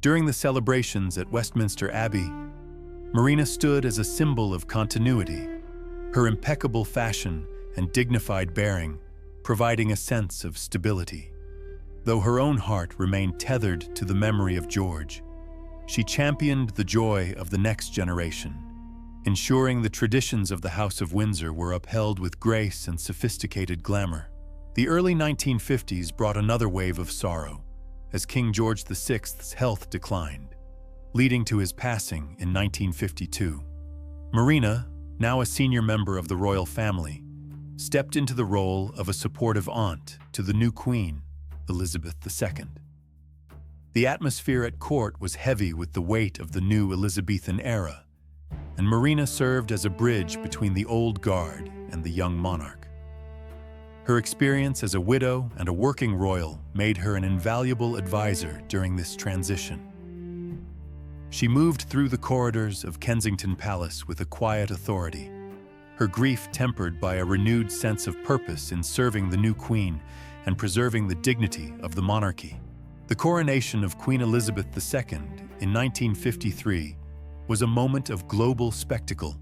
During the celebrations at Westminster Abbey, Marina stood as a symbol of continuity, her impeccable fashion and dignified bearing providing a sense of stability. Though her own heart remained tethered to the memory of George, she championed the joy of the next generation, ensuring the traditions of the House of Windsor were upheld with grace and sophisticated glamour. The early 1950s brought another wave of sorrow, as King George VI's health declined, leading to his passing in 1952. Marina, now a senior member of the royal family, stepped into the role of a supportive aunt to the new queen, Elizabeth II. The atmosphere at court was heavy with the weight of the new Elizabethan era, and Marina served as a bridge between the old guard and the young monarch. Her experience as a widow and a working royal made her an invaluable advisor during this transition. She moved through the corridors of Kensington Palace with a quiet authority, her grief tempered by a renewed sense of purpose in serving the new queen and preserving the dignity of the monarchy. The coronation of Queen Elizabeth II in 1953 was a moment of global spectacle,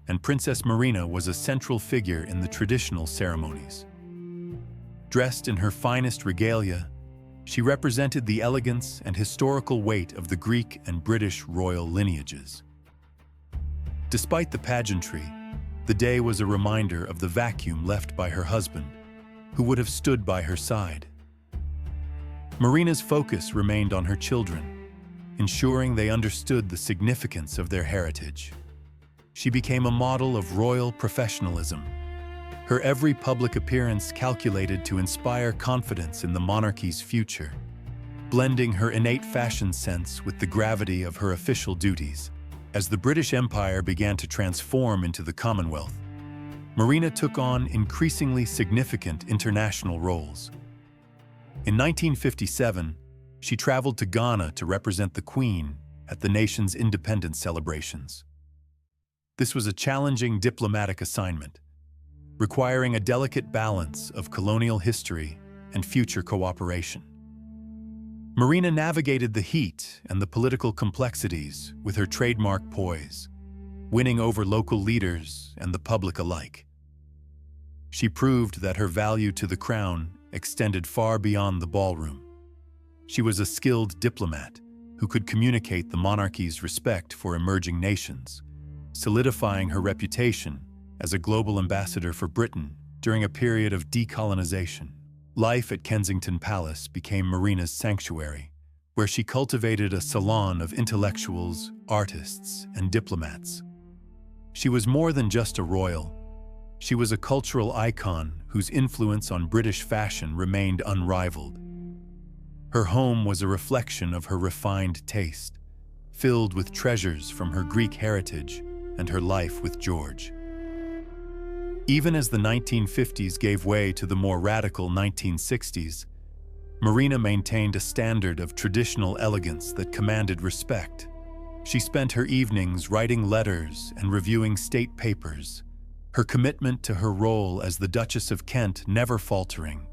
and Princess Marina was a central figure in the traditional ceremonies. Dressed in her finest regalia, she represented the elegance and historical weight of the Greek and British royal lineages. Despite the pageantry, the day was a reminder of the vacuum left by her husband, who would have stood by her side. Marina's focus remained on her children, ensuring they understood the significance of their heritage. She became a model of royal professionalism, her every public appearance calculated to inspire confidence in the monarchy's future, blending her innate fashion sense with the gravity of her official duties. As the British Empire began to transform into the Commonwealth, Marina took on increasingly significant international roles. In 1957, she traveled to Ghana to represent the Queen at the nation's independence celebrations. This was a challenging diplomatic assignment, requiring a delicate balance of colonial history and future cooperation. Marina navigated the heat and the political complexities with her trademark poise, winning over local leaders and the public alike. She proved that her value to the crown extended far beyond the ballroom. She was a skilled diplomat who could communicate the monarchy's respect for emerging nations, solidifying her reputation as a global ambassador for Britain during a period of decolonization. Life at Kensington Palace became Marina's sanctuary, where she cultivated a salon of intellectuals, artists, and diplomats. She was more than just a royal. She was a cultural icon whose influence on British fashion remained unrivaled. Her home was a reflection of her refined taste, filled with treasures from her Greek heritage and her life with George. Even as the 1950s gave way to the more radical 1960s, Marina maintained a standard of traditional elegance that commanded respect. She spent her evenings writing letters and reviewing state papers, her commitment to her role as the Duchess of Kent never faltering,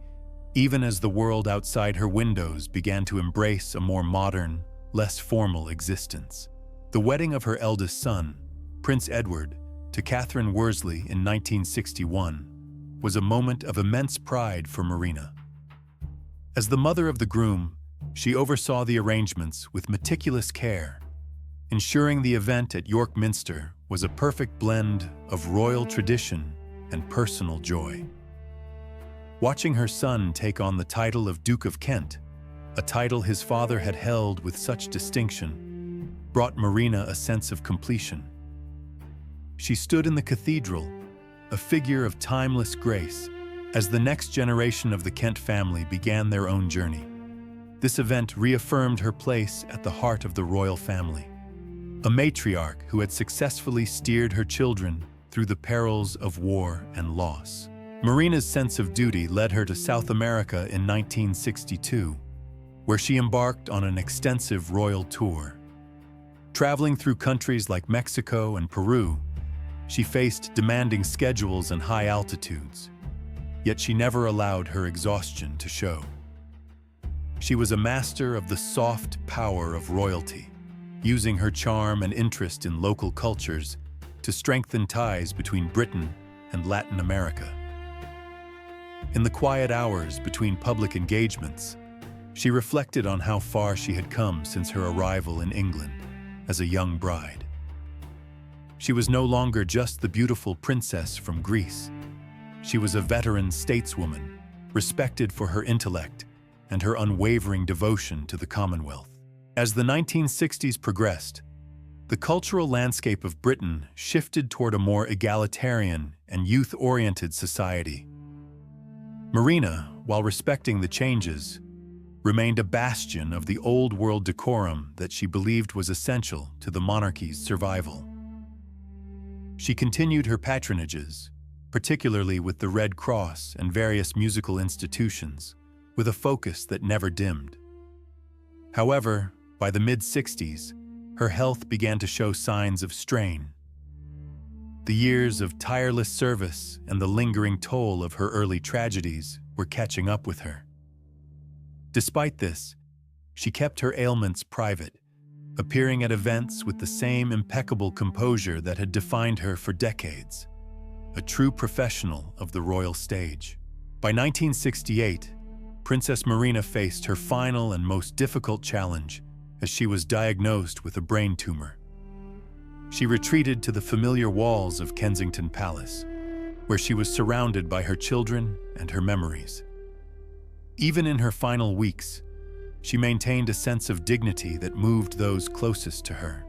even as the world outside her windows began to embrace a more modern, less formal existence. The wedding of her eldest son, Prince Edward, to Catherine Worsley in 1961 was a moment of immense pride for Marina. As the mother of the groom, she oversaw the arrangements with meticulous care, ensuring the event at York Minster was a perfect blend of royal tradition and personal joy. Watching her son take on the title of Duke of Kent, a title his father had held with such distinction, brought Marina a sense of completion. She stood in the cathedral, a figure of timeless grace, as the next generation of the Kent family began their own journey. This event reaffirmed her place at the heart of the royal family, a matriarch who had successfully steered her children through the perils of war and loss. Marina's sense of duty led her to South America in 1962, where she embarked on an extensive royal tour. Traveling through countries like Mexico and Peru, she faced demanding schedules and high altitudes, yet she never allowed her exhaustion to show. She was a master of the soft power of royalty, using her charm and interest in local cultures to strengthen ties between Britain and Latin America. In the quiet hours between public engagements, she reflected on how far she had come since her arrival in England as a young bride. She was no longer just the beautiful princess from Greece. She was a veteran stateswoman, respected for her intellect and her unwavering devotion to the Commonwealth. As the 1960s progressed, the cultural landscape of Britain shifted toward a more egalitarian and youth-oriented society. Marina, while respecting the changes, remained a bastion of the old-world decorum that she believed was essential to the monarchy's survival. She continued her patronages, particularly with the Red Cross and various musical institutions, with a focus that never dimmed. However, by the mid-60s, her health began to show signs of strain. The years of tireless service and the lingering toll of her early tragedies were catching up with her. Despite this, she kept her ailments private, appearing at events with the same impeccable composure that had defined her for decades, a true professional of the royal stage. By 1968, Princess Marina faced her final and most difficult challenge as she was diagnosed with a brain tumor. She retreated to the familiar walls of Kensington Palace, where she was surrounded by her children and her memories. Even in her final weeks, she maintained a sense of dignity that moved those closest to her.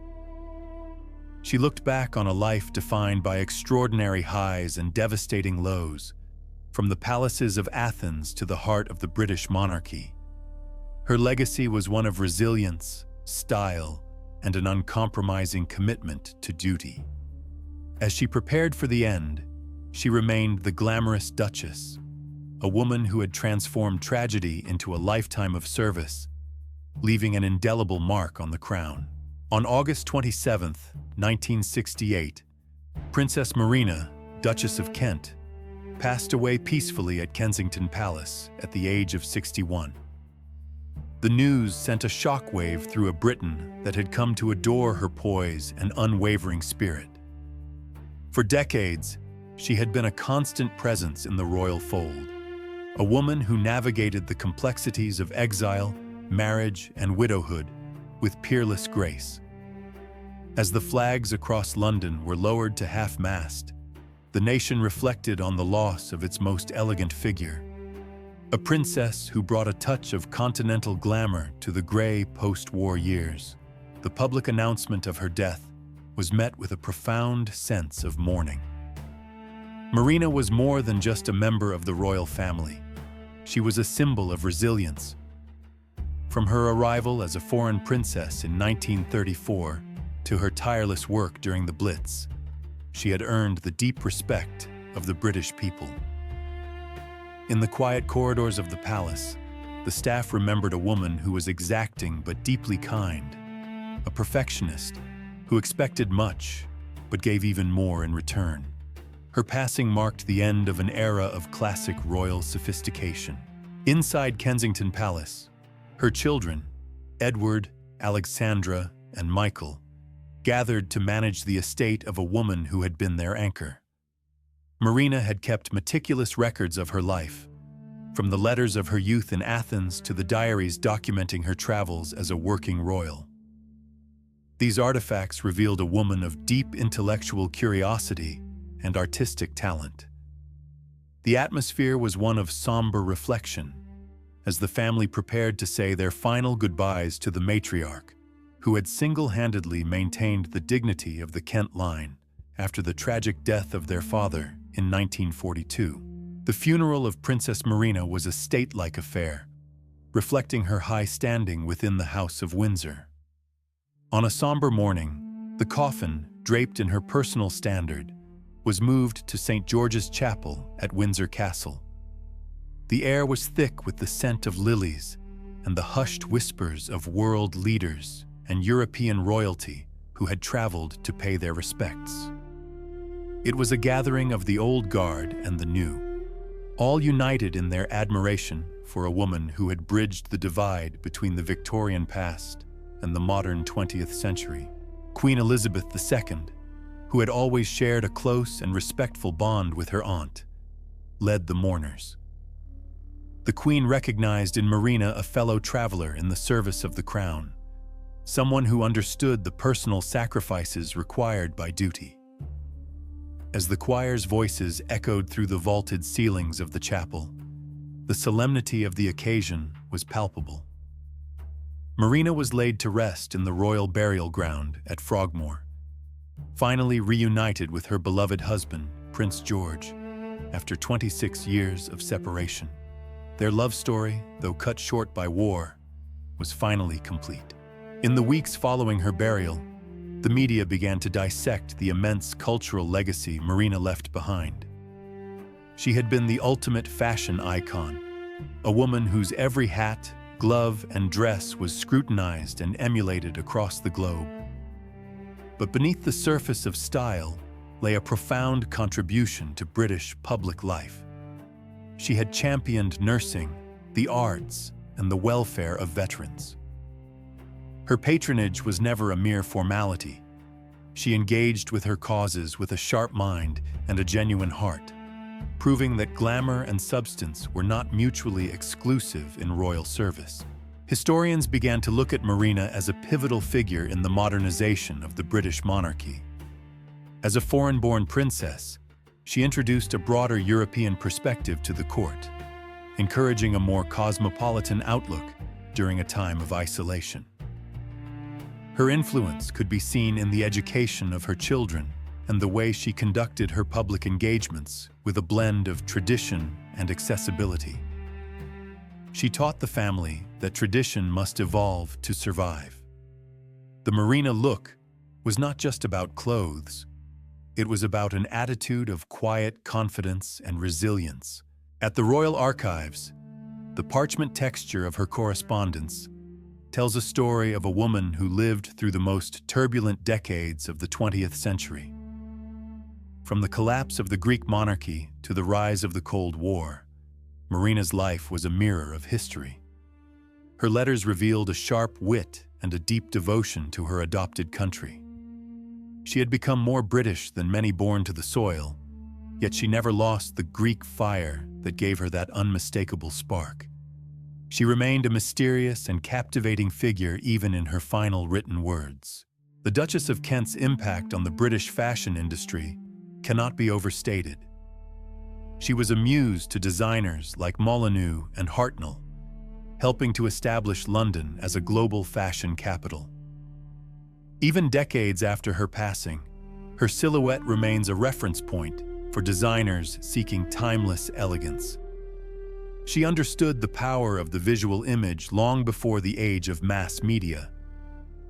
She looked back on a life defined by extraordinary highs and devastating lows, from the palaces of Athens to the heart of the British monarchy. Her legacy was one of resilience, style, and an uncompromising commitment to duty. As she prepared for the end, she remained the glamorous Duchess, a woman who had transformed tragedy into a lifetime of service, leaving an indelible mark on the crown. On August 27, 1968, Princess Marina, Duchess of Kent, passed away peacefully at Kensington Palace at the age of 61. The news sent a shockwave through a Britain that had come to adore her poise and unwavering spirit. For decades, she had been a constant presence in the royal fold, a woman who navigated the complexities of exile, marriage, and widowhood with peerless grace. As the flags across London were lowered to half-mast, the nation reflected on the loss of its most elegant figure, a princess who brought a touch of continental glamour to the gray post-war years. The public announcement of her death was met with a profound sense of mourning. Marina was more than just a member of the royal family. She was a symbol of resilience. From her arrival as a foreign princess in 1934 to her tireless work during the Blitz, she had earned the deep respect of the British people. In the quiet corridors of the palace, the staff remembered a woman who was exacting but deeply kind, a perfectionist who expected much but gave even more in return. Her passing marked the end of an era of classic royal sophistication. Inside Kensington Palace, her children, Edward, Alexandra, and Michael, gathered to manage the estate of a woman who had been their anchor. Marina had kept meticulous records of her life, from the letters of her youth in Athens to the diaries documenting her travels as a working royal. These artifacts revealed a woman of deep intellectual curiosity and artistic talent. The atmosphere was one of somber reflection, as the family prepared to say their final goodbyes to the matriarch, who had single-handedly maintained the dignity of the Kent line after the tragic death of their father in 1942. The funeral of Princess Marina was a state-like affair, reflecting her high standing within the House of Windsor. On a somber morning, the coffin, draped in her personal standard, was moved to St. George's Chapel at Windsor Castle. The air was thick with the scent of lilies and the hushed whispers of world leaders and European royalty who had traveled to pay their respects. It was a gathering of the old guard and the new, all united in their admiration for a woman who had bridged the divide between the Victorian past and the modern 20th century. Queen Elizabeth II, who had always shared a close and respectful bond with her aunt, led the mourners. The Queen recognized in Marina a fellow traveler in the service of the crown, someone who understood the personal sacrifices required by duty. As the choir's voices echoed through the vaulted ceilings of the chapel, the solemnity of the occasion was palpable. Marina was laid to rest in the royal burial ground at Frogmore, finally reunited with her beloved husband, Prince George, after 26 years of separation. Their love story, though cut short by war, was finally complete. In the weeks following her burial, the media began to dissect the immense cultural legacy Marina left behind. She had been the ultimate fashion icon, a woman whose every hat, glove, and dress was scrutinized and emulated across the globe. But beneath the surface of style lay a profound contribution to British public life. She had championed nursing, the arts, and the welfare of veterans. Her patronage was never a mere formality. She engaged with her causes with a sharp mind and a genuine heart, proving that glamour and substance were not mutually exclusive in royal service. Historians began to look at Marina as a pivotal figure in the modernization of the British monarchy. As a foreign-born princess, she introduced a broader European perspective to the court, encouraging a more cosmopolitan outlook during a time of isolation. Her influence could be seen in the education of her children and the way she conducted her public engagements with a blend of tradition and accessibility. She taught the family that tradition must evolve to survive. The Marina look was not just about clothes. It was about an attitude of quiet confidence and resilience. At the Royal Archives, the parchment texture of her correspondence tells a story of a woman who lived through the most turbulent decades of the 20th century. From the collapse of the Greek monarchy to the rise of the Cold War, Marina's life was a mirror of history. Her letters revealed a sharp wit and a deep devotion to her adopted country. She had become more British than many born to the soil, yet she never lost the Greek fire that gave her that unmistakable spark. She remained a mysterious and captivating figure even in her final written words. The Duchess of Kent's impact on the British fashion industry cannot be overstated. She was a muse to designers like Molyneux and Hartnell, helping to establish London as a global fashion capital. Even decades after her passing, her silhouette remains a reference point for designers seeking timeless elegance. She understood the power of the visual image long before the age of mass media,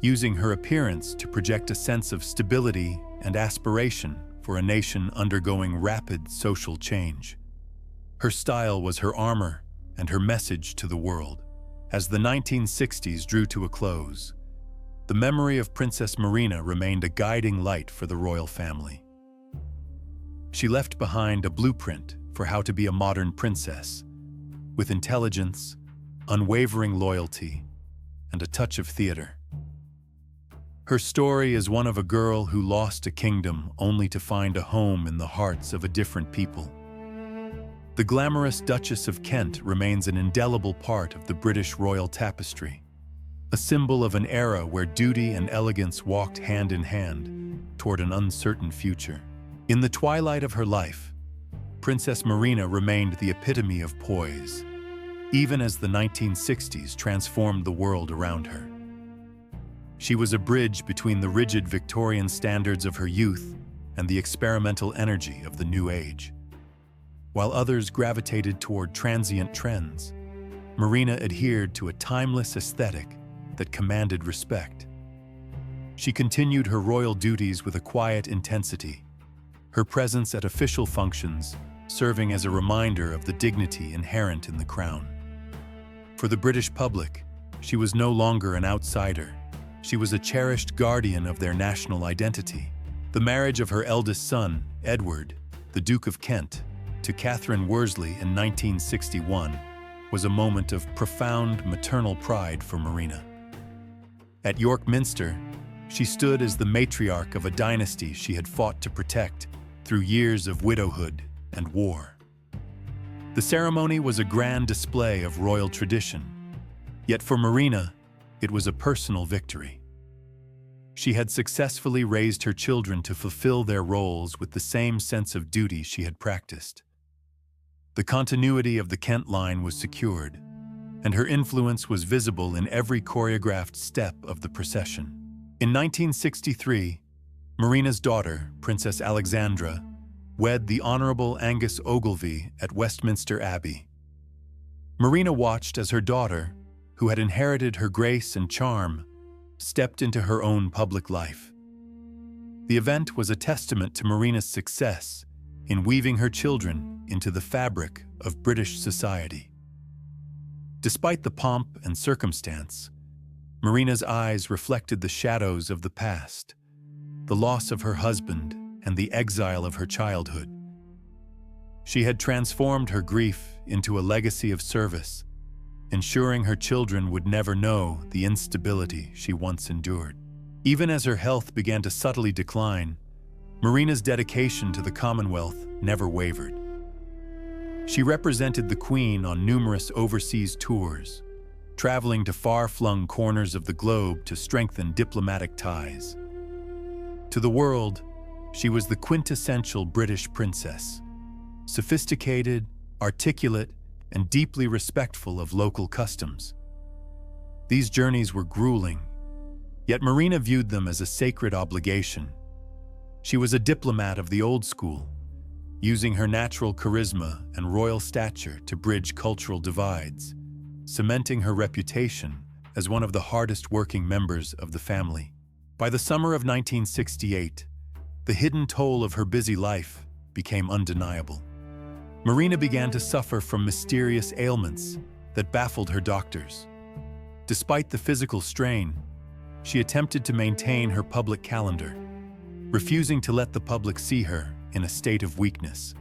using her appearance to project a sense of stability and aspiration for a nation undergoing rapid social change. Her style was her armor and her message to the world. As the 1960s drew to a close, the memory of Princess Marina remained a guiding light for the royal family. She left behind a blueprint for how to be a modern princess, with intelligence, unwavering loyalty, and a touch of theater. Her story is one of a girl who lost a kingdom only to find a home in the hearts of a different people. The glamorous Duchess of Kent remains an indelible part of the British royal tapestry, a symbol of an era where duty and elegance walked hand in hand toward an uncertain future. In the twilight of her life, Princess Marina remained the epitome of poise, even as the 1960s transformed the world around her. She was a bridge between the rigid Victorian standards of her youth and the experimental energy of the new age. While others gravitated toward transient trends, Marina adhered to a timeless aesthetic that commanded respect. She continued her royal duties with a quiet intensity, her presence at official functions serving as a reminder of the dignity inherent in the crown. For the British public, she was no longer an outsider. She was a cherished guardian of their national identity. The marriage of her eldest son, Edward, the Duke of Kent, to Catherine Worsley in 1961 was a moment of profound maternal pride for Marina. At York Minster, she stood as the matriarch of a dynasty she had fought to protect through years of widowhood and war. The ceremony was a grand display of royal tradition, yet for Marina, it was a personal victory. She had successfully raised her children to fulfill their roles with the same sense of duty she had practiced. The continuity of the Kent line was secured, and her influence was visible in every choreographed step of the procession. In 1963, Marina's daughter, Princess Alexandra, wed the Honorable Angus Ogilvy at Westminster Abbey. Marina watched as her daughter, who had inherited her grace and charm, stepped into her own public life. The event was a testament to Marina's success in weaving her children into the fabric of British society. Despite the pomp and circumstance, Marina's eyes reflected the shadows of the past, the loss of her husband and the exile of her childhood. She had transformed her grief into a legacy of service, ensuring her children would never know the instability she once endured. Even as her health began to subtly decline, Marina's dedication to the Commonwealth never wavered. She represented the Queen on numerous overseas tours, traveling to far-flung corners of the globe to strengthen diplomatic ties. To the world, she was the quintessential British princess, sophisticated, articulate, and deeply respectful of local customs. These journeys were grueling, yet Marina viewed them as a sacred obligation. She was a diplomat of the old school, using her natural charisma and royal stature to bridge cultural divides, cementing her reputation as one of the hardest-working members of the family. By the summer of 1968, the hidden toll of her busy life became undeniable. Marina began to suffer from mysterious ailments that baffled her doctors. Despite the physical strain, she attempted to maintain her public calendar, refusing to let the public see her in a state of weakness.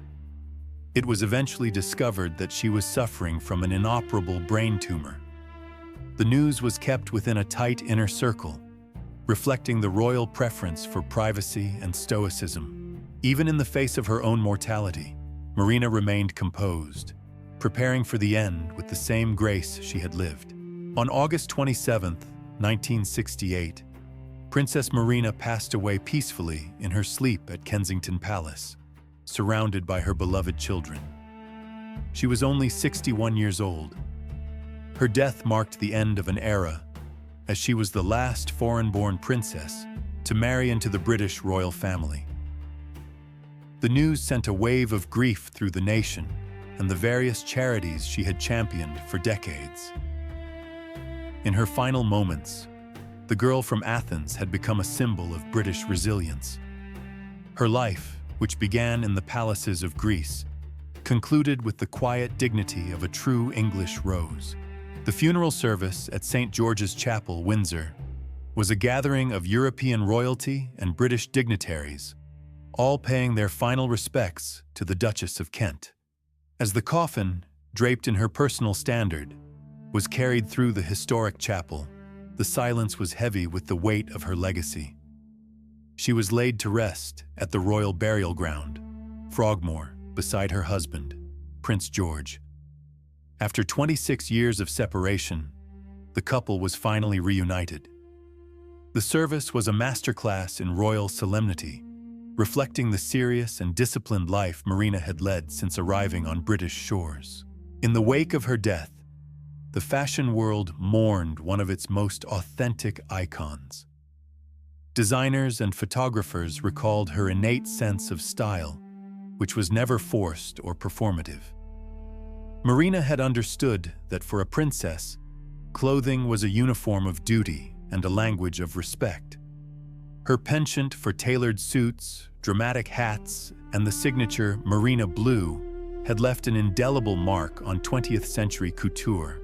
It was eventually discovered that she was suffering from an inoperable brain tumor. The news was kept within a tight inner circle, reflecting the royal preference for privacy and stoicism. Even in the face of her own mortality, Marina remained composed, preparing for the end with the same grace she had lived. On August 27, 1968, Princess Marina passed away peacefully in her sleep at Kensington Palace, surrounded by her beloved children. She was only 61 years old. Her death marked the end of an era, as she was the last foreign-born princess to marry into the British royal family. The news sent a wave of grief through the nation and the various charities she had championed for decades. In her final moments, the girl from Athens had become a symbol of British resilience. Her life, which began in the palaces of Greece, concluded with the quiet dignity of a true English rose. The funeral service at St. George's Chapel, Windsor, was a gathering of European royalty and British dignitaries, all paying their final respects to the Duchess of Kent. As the coffin, draped in her personal standard, was carried through the historic chapel, the silence was heavy with the weight of her legacy. She was laid to rest at the royal burial ground, Frogmore, beside her husband, Prince George. After 26 years of separation, the couple was finally reunited. The service was a masterclass in royal solemnity, reflecting the serious and disciplined life Marina had led since arriving on British shores. In the wake of her death, the fashion world mourned one of its most authentic icons. Designers and photographers recalled her innate sense of style, which was never forced or performative. Marina had understood that for a princess, clothing was a uniform of duty and a language of respect. Her penchant for tailored suits, dramatic hats, and the signature Marina blue had left an indelible mark on 20th century couture.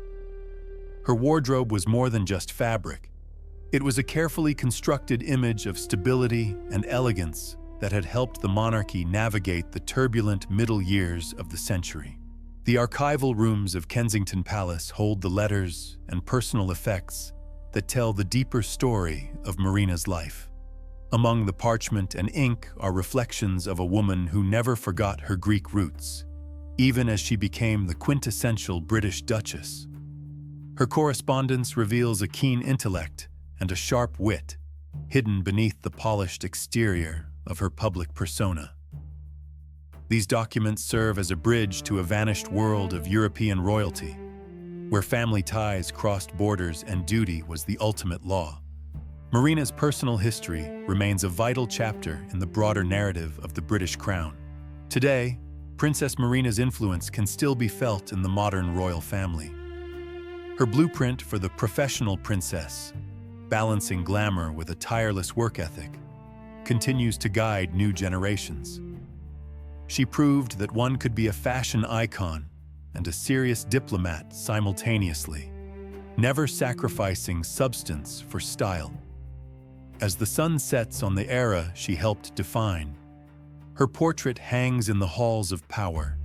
Her wardrobe was more than just fabric. It was a carefully constructed image of stability and elegance that had helped the monarchy navigate the turbulent middle years of the century. The archival rooms of Kensington Palace hold the letters and personal effects that tell the deeper story of Marina's life. Among the parchment and ink are reflections of a woman who never forgot her Greek roots, even as she became the quintessential British Duchess. Her correspondence reveals a keen intellect and a sharp wit, hidden beneath the polished exterior of her public persona. These documents serve as a bridge to a vanished world of European royalty, where family ties crossed borders and duty was the ultimate law. Marina's personal history remains a vital chapter in the broader narrative of the British crown. Today, Princess Marina's influence can still be felt in the modern royal family. Her blueprint for the professional princess, balancing glamour with a tireless work ethic, continues to guide new generations. She proved that one could be a fashion icon and a serious diplomat simultaneously, never sacrificing substance for style. As the sun sets on the era she helped define, her portrait hangs in the halls of power,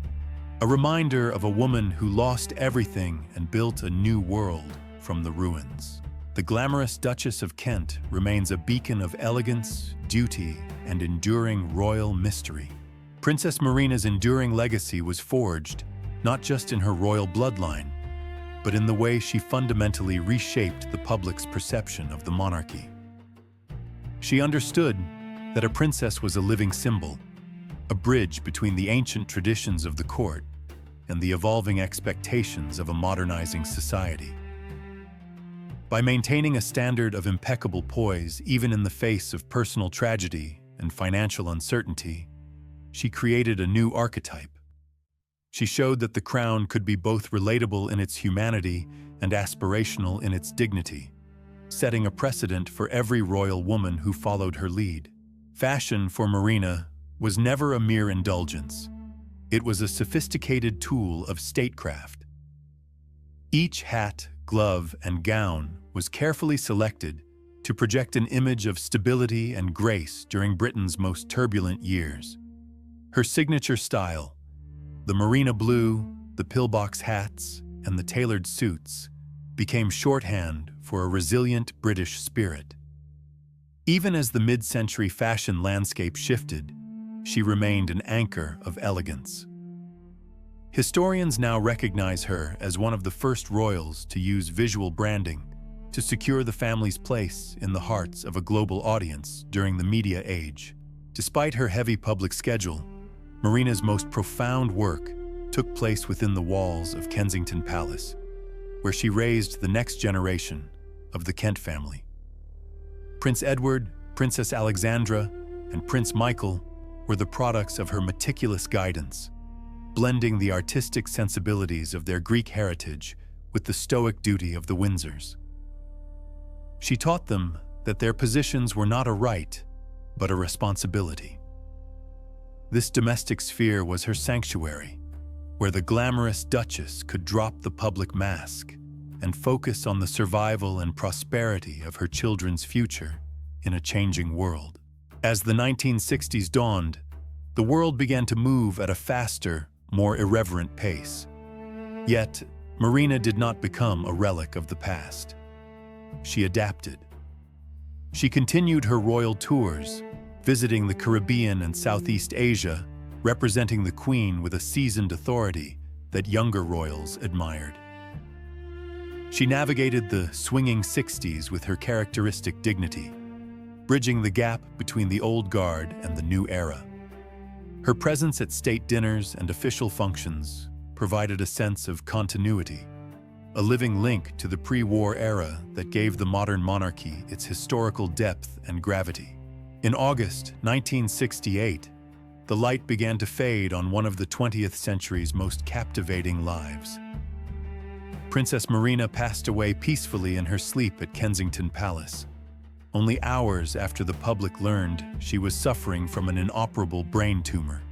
a reminder of a woman who lost everything and built a new world from the ruins. The glamorous Duchess of Kent remains a beacon of elegance, duty, and enduring royal mystery. Princess Marina's enduring legacy was forged not just in her royal bloodline, but in the way she fundamentally reshaped the public's perception of the monarchy. She understood that a princess was a living symbol, a bridge between the ancient traditions of the court and the evolving expectations of a modernizing society. By maintaining a standard of impeccable poise even in the face of personal tragedy and financial uncertainty, she created a new archetype. She showed that the crown could be both relatable in its humanity and aspirational in its dignity, setting a precedent for every royal woman who followed her lead. Fashion for Marina was never a mere indulgence. It was a sophisticated tool of statecraft. Each hat, glove, and gown was carefully selected to project an image of stability and grace during Britain's most turbulent years. Her signature style, the Marina blue, the pillbox hats, and the tailored suits, became shorthand for a resilient British spirit. Even as the mid-century fashion landscape shifted, she remained an anchor of elegance. Historians now recognize her as one of the first royals to use visual branding to secure the family's place in the hearts of a global audience during the media age. Despite her heavy public schedule, Marina's most profound work took place within the walls of Kensington Palace, where she raised the next generation of the Kent family. Prince Edward, Princess Alexandra, and Prince Michael were the products of her meticulous guidance. blending the artistic sensibilities of their Greek heritage with the stoic duty of the Windsors. She taught them that their positions were not a right, but a responsibility. This domestic sphere was her sanctuary, where the glamorous Duchess could drop the public mask and focus on the survival and prosperity of her children's future in a changing world. As the 1960s dawned, the world began to move at a faster, more irreverent pace. Yet, Marina did not become a relic of the past. She adapted. She continued her royal tours, visiting the Caribbean and Southeast Asia, representing the Queen with a seasoned authority that younger royals admired. She navigated the swinging 60s with her characteristic dignity, bridging the gap between the old guard and the new era. Her presence at state dinners and official functions provided a sense of continuity, a living link to the pre-war era that gave the modern monarchy its historical depth and gravity. In August 1968, the light began to fade on one of the 20th century's most captivating lives. Princess Marina passed away peacefully in her sleep at Kensington Palace, only hours after the public learned she was suffering from an inoperable brain tumor.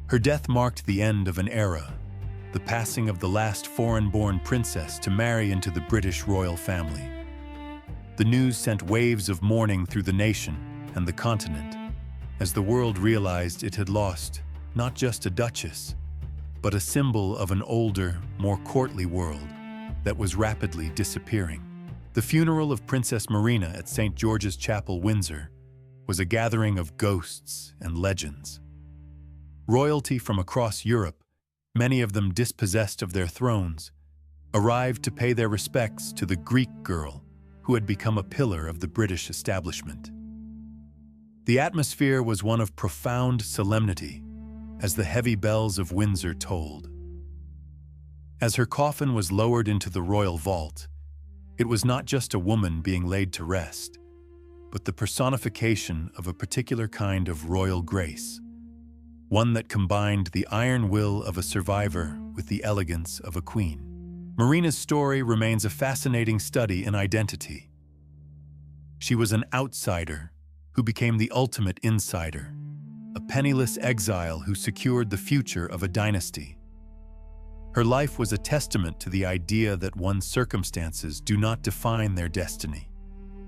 Her death marked the end of an era, the passing of the last foreign-born princess to marry into the British royal family. The news sent waves of mourning through the nation and the continent, as the world realized it had lost not just a duchess, but a symbol of an older, more courtly world that was rapidly disappearing. The funeral of Princess Marina at St. George's Chapel, Windsor, was a gathering of ghosts and legends. Royalty from across Europe, many of them dispossessed of their thrones, arrived to pay their respects to the Greek girl who had become a pillar of the British establishment. The atmosphere was one of profound solemnity as the heavy bells of Windsor tolled. As her coffin was lowered into the royal vault, it was not just a woman being laid to rest, but the personification of a particular kind of royal grace, one that combined the iron will of a survivor with the elegance of a queen. Marina's story remains a fascinating study in identity. She was an outsider who became the ultimate insider, a penniless exile who secured the future of a dynasty. Her life was a testament to the idea that one's circumstances do not define their destiny,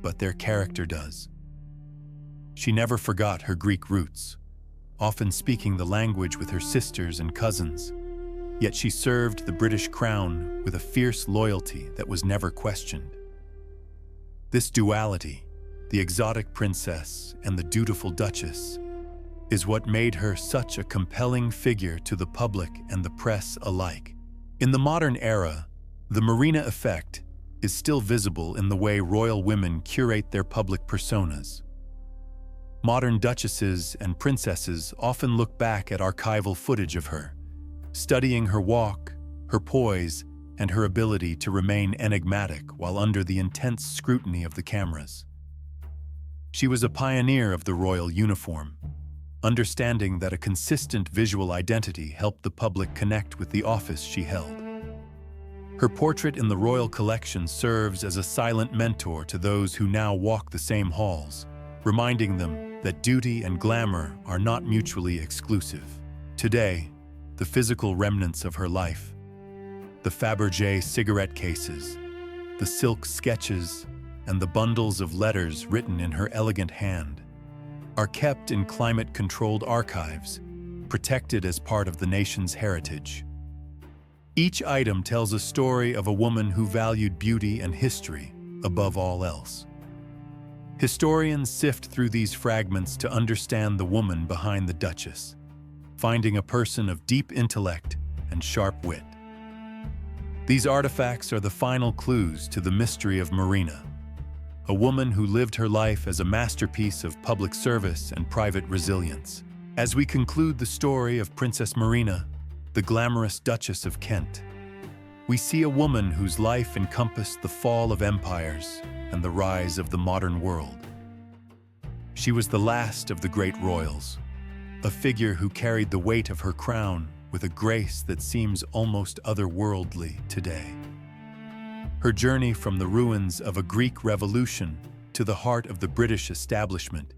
but their character does. She never forgot her Greek roots, often speaking the language with her sisters and cousins, yet she served the British crown with a fierce loyalty that was never questioned. This duality, the exotic princess and the dutiful duchess, is what made her such a compelling figure to the public and the press alike. In the modern era, the Marina effect is still visible in the way royal women curate their public personas. Modern duchesses and princesses often look back at archival footage of her, studying her walk, her poise, and her ability to remain enigmatic while under the intense scrutiny of the cameras. She was a pioneer of the royal uniform, understanding that a consistent visual identity helped the public connect with the office she held. Her portrait in the royal collection serves as a silent mentor to those who now walk the same halls, reminding them that duty and glamour are not mutually exclusive. Today, the physical remnants of her life, the Fabergé cigarette cases, the silk sketches, and the bundles of letters written in her elegant hand, are kept in climate-controlled archives, protected as part of the nation's heritage. Each item tells a story of a woman who valued beauty and history above all else. Historians sift through these fragments to understand the woman behind the Duchess, finding a person of deep intellect and sharp wit. These artifacts are the final clues to the mystery of Marina, a woman who lived her life as a masterpiece of public service and private resilience. As we conclude the story of Princess Marina, the glamorous Duchess of Kent, we see a woman whose life encompassed the fall of empires and the rise of the modern world. She was the last of the great royals, a figure who carried the weight of her crown with a grace that seems almost otherworldly today. Her journey from the ruins of a Greek revolution to the heart of the British establishment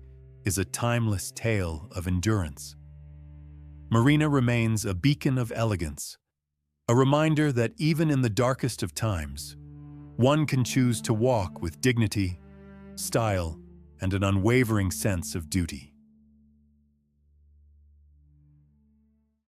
is a timeless tale of endurance. Marina remains a beacon of elegance, a reminder that even in the darkest of times, one can choose to walk with dignity, style, and an unwavering sense of duty.